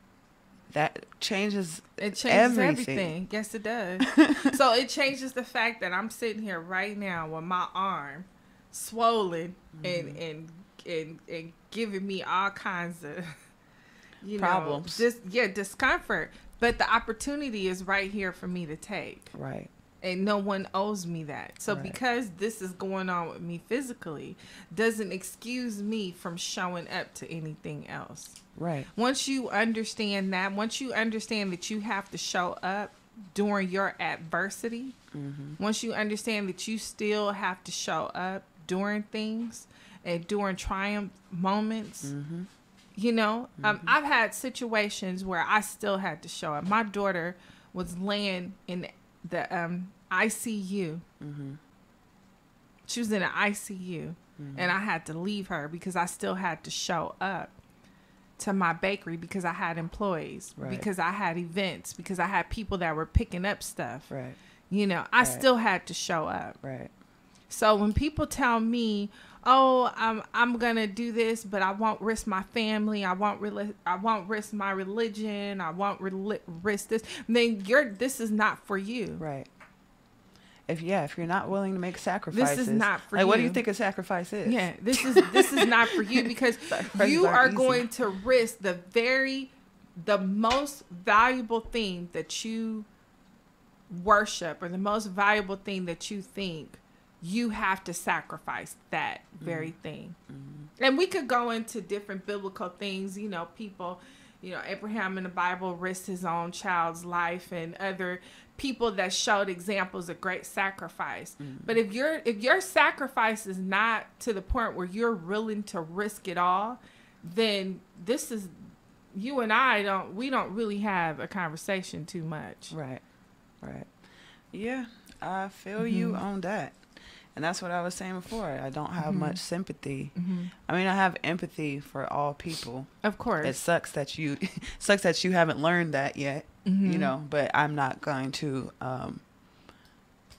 That changes. It changes everything. Yes, it does. So it changes the fact that I'm sitting here right now with my arm swollen and giving me all kinds of problems. Discomfort. But the opportunity is right here for me to take. Right. And no one owes me that. So because this is going on with me physically, doesn't excuse me from showing up to anything else. Right. Once you understand that you have to show up during your adversity, once you understand that you still have to show up during things and during triumph moments, I've had situations where I still had to show up. My daughter was laying in the ICU. She was in an ICU, and I had to leave her because I still had to show up to my bakery because I had employees, because I had events, because I had people that were picking up stuff. Right. I still had to show up. Right. So when people tell me, "Oh, I'm gonna do this, but I won't risk my family. I won't risk my religion. I won't risk this," then this is not for you. Right. If you're not willing to make sacrifices, this is not for you. What do you think a sacrifice is? Yeah, this is not for you because you are going to risk the most valuable thing that you worship, or the most valuable thing that you think. You have to sacrifice that very thing. And we could go into different biblical things. People, Abraham in the Bible risked his own child's life, and other people that showed examples of great sacrifice. But if your sacrifice is not to the point where you're willing to risk it all, then this is, you and I don't really have a conversation too much. Right. Yeah, I feel you on that. And that's what I was saying before. I don't have much sympathy. I mean, I have empathy for all people. Of course. It sucks that you haven't learned that yet, but I'm not going to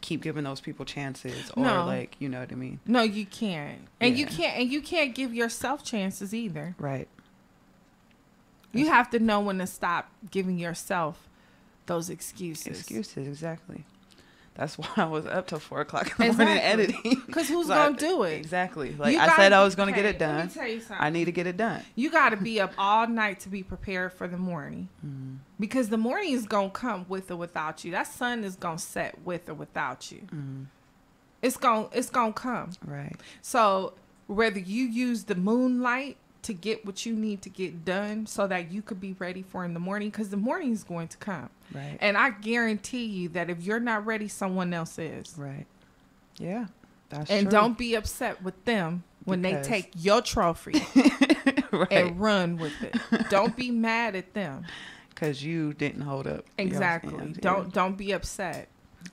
keep giving those people chances or you know what I mean? No, you can't. And you can't give yourself chances either. Right. You have to know when to stop giving yourself those excuses. Excuses, exactly. That's why I was up till 4 o'clock in the morning editing. Because who's going to do it? Exactly. I said I was going to get it done. Let me tell you something. I need to get it done. You got to be up all night to be prepared for the morning. Because the morning is going to come with or without you. That sun is going to set with or without you. It's going to come. Right. So whether you use the moonlight to get what you need to get done so that you could be ready for in the morning, because the morning is going to come. Right. And I guarantee you that if you're not ready, someone else is. Right. Yeah, that's and true. Don't be upset with them when they take your trophy and run with it. Don't be mad at them. Because you didn't hold up. Exactly. Don't be upset.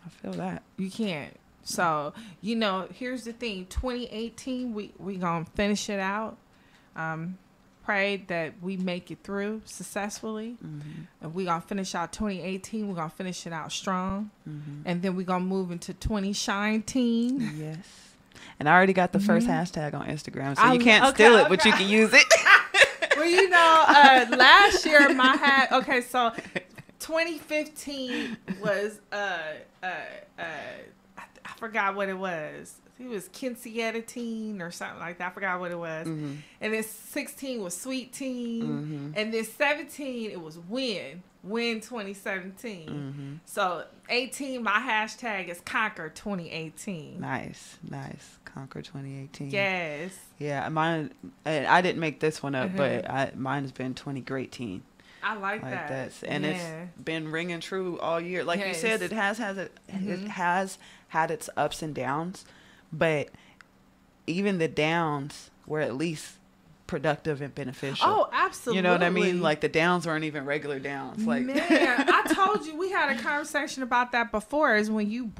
I feel that. You can't. So, here's the thing. 2018, we going to finish it out. Pray that we make it through successfully. And we're going to finish out 2018. We're going to finish it out strong. And then we're going to move into 2019. Yes. And I already got the first hashtag on Instagram, so you can't steal it, but you can use it. Well, last year so 2015 was, I forgot what it was. It was Kinsietta Teen or something like that. I forgot what it was. Mm-hmm. And then 16 was Sweet Teen. Mm-hmm. And then 17, it was Win 2017. Mm-hmm. So 18, my hashtag is Conquer 2018. Nice. Conquer 2018. Yes. Yeah, mine, I didn't make this one up, Mm-hmm. but mine has been 20 Great Teen. I like that. This. And yeah. it's been ringing true all year. Like you Yes. said, it has had its ups and downs, but even the downs were at least productive and beneficial. Oh, absolutely. You know what I mean? Like the downs weren't even regular downs. Like, man, I told you, we had a conversation about that before. Is when you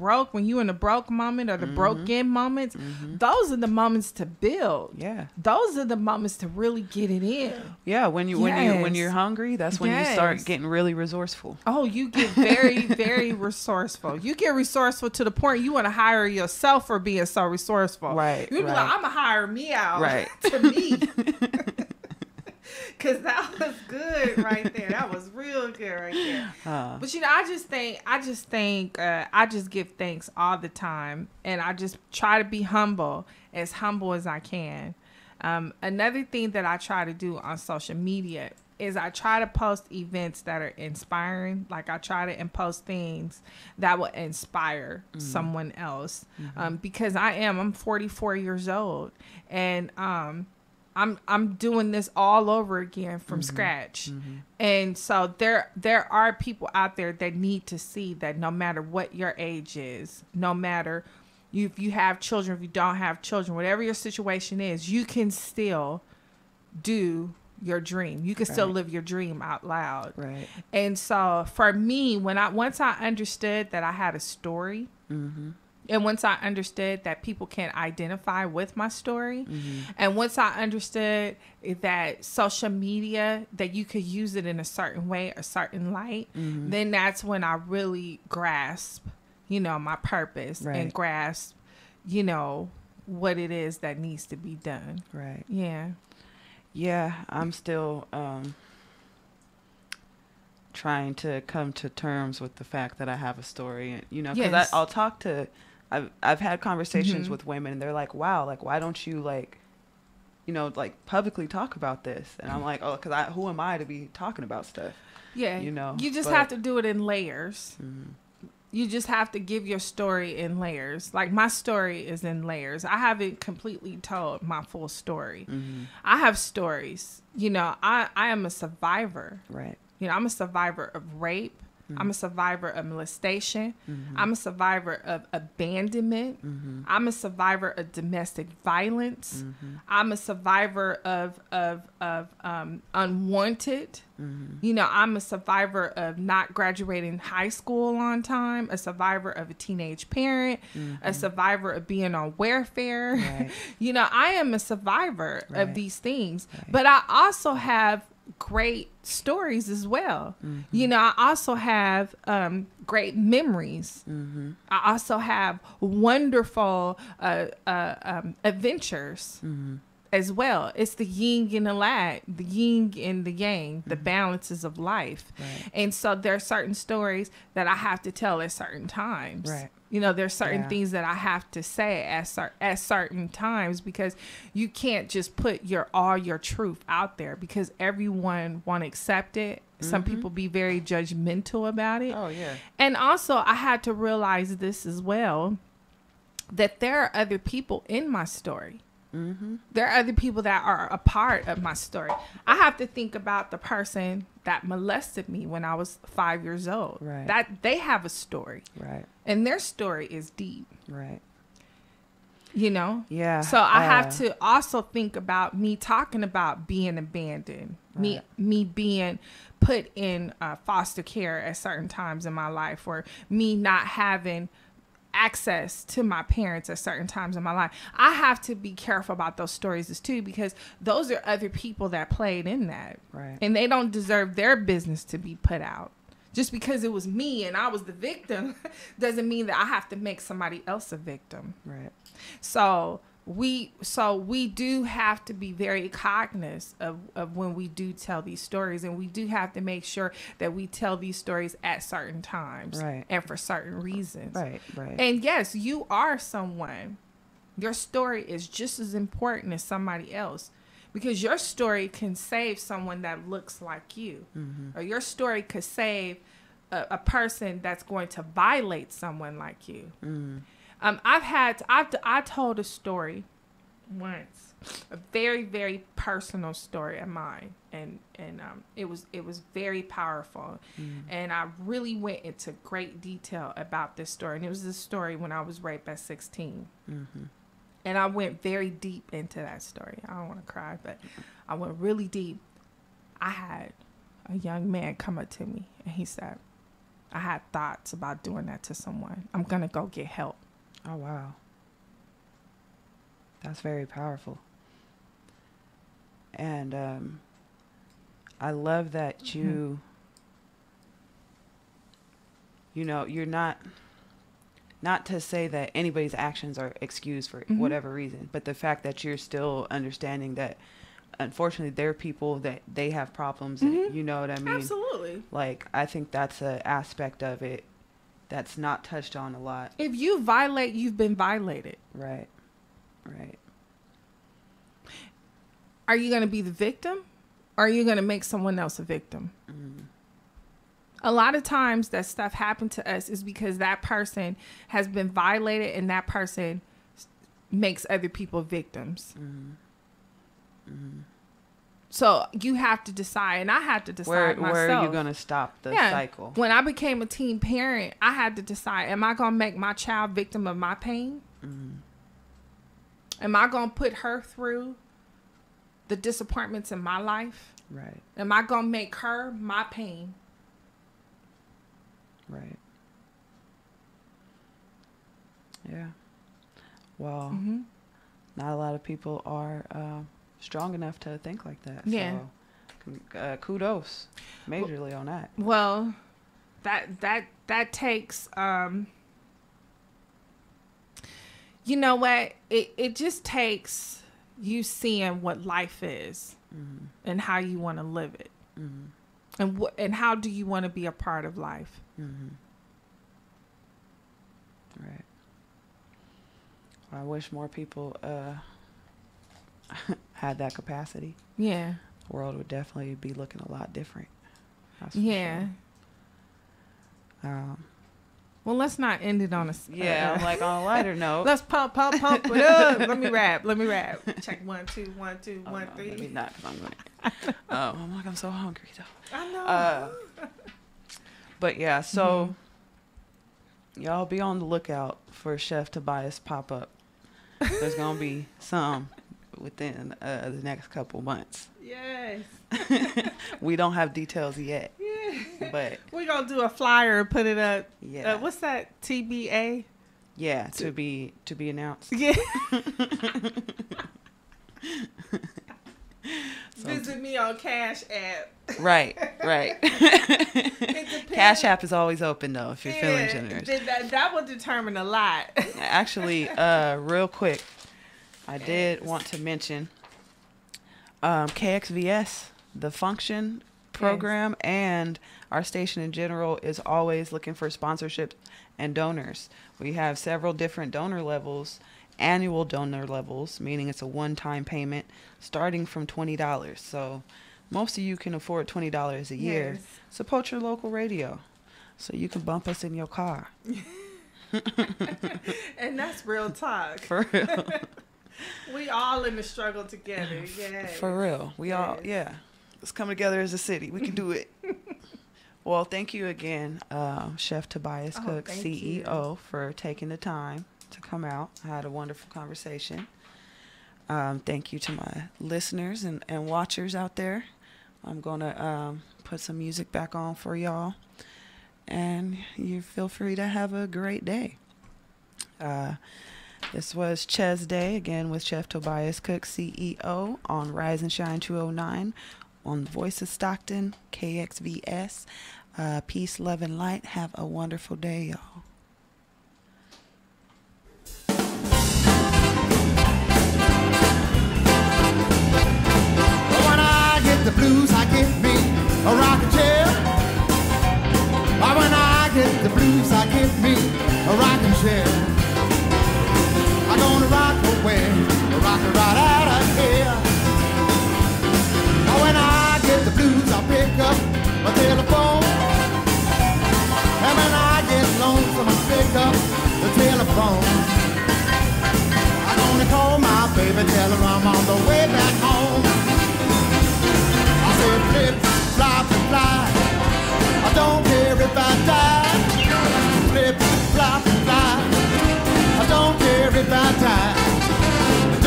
in the broke moment or the broken moments, those are the moments to build. Yeah. Those are the moments to really get it in. Yeah, when you're hungry, that's when you start getting really resourceful. Oh, you get very, very resourceful. You get resourceful to the point you want to hire yourself for being so resourceful. Right. You be like, I'm going to hire me out. Right. To me. Because that was good right there. That was real good right there. But, I just give thanks all the time. And I just try to be humble as I can. Another thing that I try to do on social media is I try to post events that are inspiring. Like I try to post things that will inspire someone else. Because I'm 44 years old, and I'm doing this all over again from scratch. And so there are people out there that need to see that no matter what your age is, no matter if you have children, if you don't have children, whatever your situation is, you can still do your dream. You can still live your dream out loud. Right. And so for me, once I understood that I had a story, and once I understood that people can identify with my story, and once I understood that social media, that you could use it in a certain way, a certain light, then that's when I really grasp, my purpose and grasp, what it is that needs to be done. Right. Yeah. Yeah, I'm still trying to come to terms with the fact that I have a story, because I'll talk to, I've had conversations with women, and they're like, wow, like, why don't you publicly talk about this? And I'm like, oh, because who am I to be talking about stuff? Yeah. You just have to do it in layers. You just have to give your story in layers. Like my story is in layers. I haven't completely told my full story. I have stories. I am a survivor. Right. I'm a survivor of rape. I'm a survivor of molestation. I'm a survivor of abandonment. I'm a survivor of domestic violence. I'm a survivor of unwanted. I'm a survivor of not graduating high school on time, a survivor of a teenage parent, a survivor of being on welfare. Right. I am a survivor of these things, but I also have great stories as well. I also have great memories. I also have wonderful adventures as well. It's the yin and the yin and the yang, the balances of life. Right. And so there are certain stories that I have to tell at certain times. Right. There's certain things that I have to say at certain times, because you can't just put all your truth out there, because everyone won't accept it. Some people be very judgmental about it. Oh, yeah. And also I had to realize this as well, that there are other people in my story. There are other people that are a part of my story. I have to think about the person that molested me when I was 5 years old. Right. That they have a story. Right. And their story is deep. Right. Yeah. So I have to also think about me talking about being abandoned, me being put in foster care at certain times in my life, or me not having access to my parents at certain times in my life. I have to be careful about those stories too, because those are other people that played in that. Right. And they don't deserve their business to be put out. Just because it was me and I was the victim doesn't mean that I have to make somebody else a victim. Right. So we do have to be very cognizant of when we do tell these stories, and we do have to make sure that we tell these stories at certain times, right, and for certain reasons. Right. And yes, you are someone Your story is just as important as somebody else, because your story can save someone that looks like you, or your story could save a person that's going to violate someone like you. I told a story once, a very, very personal story of mine, and it was very powerful, and I really went into great detail about this story. And it was this story when I was raped at 16, and I went very deep into that story. I don't want to cry, but I went really deep. I had a young man come up to me, and he said, "I had thoughts about doing that to someone. I'm gonna go get help." Oh, wow. That's very powerful. And I love that you know, you're not to say that anybody's actions are excused for whatever reason, but the fact that you're still understanding that, unfortunately, there are people that they have problems, and you know what I mean? Absolutely. Like, I think that's an aspect of it that's not touched on a lot. If you violate, you've been violated. Right. Are you going to be the victim, or are you going to make someone else a victim? A lot of times that stuff happened to us is because that person has been violated, and that person makes other people victims. So you have to decide, and I had to decide myself. Where are you going to stop the cycle? When I became a teen parent, I had to decide, am I going to make my child victim of my pain? Am I going to put her through the disappointments in my life? Right. Am I going to make her my pain? Right. Yeah. Well, not a lot of people are strong enough to think like that. Yeah. So, kudos majorly on that. Well, that takes, you know what? It just takes you seeing what life is and how you want to live it. And how do you want to be a part of life? Right. I wish more people had that capacity. Yeah. The world would definitely be looking a lot different. Yeah. Sure. Well, let's not end it on a like on a lighter note. Let's pump it up. Let me rap. Check 1 2 1 2 1 3. Let me not, because I'm going. I'm like, I'm so hungry though. I know. But yeah, so y'all be on the lookout for Chef Tobias pop up. There's gonna be some within the next couple months. Yes. We don't have details yet. But we're gonna do a flyer and put it up. Yeah. What's that? TBA? Yeah, to be announced. Yeah. Visit me on Cash App. Right. Cash App is always open though if you're feeling generous. That will determine a lot. Actually, real quick, I did want to mention KXVS, the function program, and our station in general is always looking for sponsorships and donors. We have several different donor levels, annual donor levels, meaning it's a one-time payment starting from $20. So most of you can afford $20 a year. Yes. Support your local radio so you can bump us in your car. And that's real talk. For real. We all in the struggle together. Yeah. For real. We all, let's come together as a city. We can do it. Well, thank you again, Chef Tobias Cook, CEO, for taking the time to come out. I had a wonderful conversation. Thank you to my listeners and watchers out there. I'm going to put some music back on for y'all. And you feel free to have a great day. This was Ches Day, again with Chef Tobias Cook, CEO, on Rise and Shine 209, on the Voice of Stockton, KXVS. Peace, love, and light. Have a wonderful day, y'all. When I get the blues, I get me a rocking chair. When I get the blues, I get me a rocking chair. I'm gonna rock baby, tell her I'm on the way back home. I said flip, flop, and fly. I don't care if I die. Flip, flop, and fly. I don't care if I die.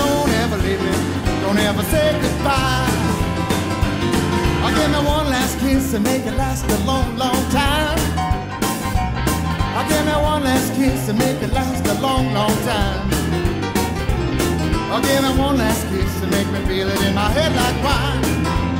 Don't ever leave me, don't ever say goodbye. I give me one last kiss and make it last a long, long time. I give me one last kiss and make it last a long, long time. I give me one last kiss and make me feel it in my head like wine.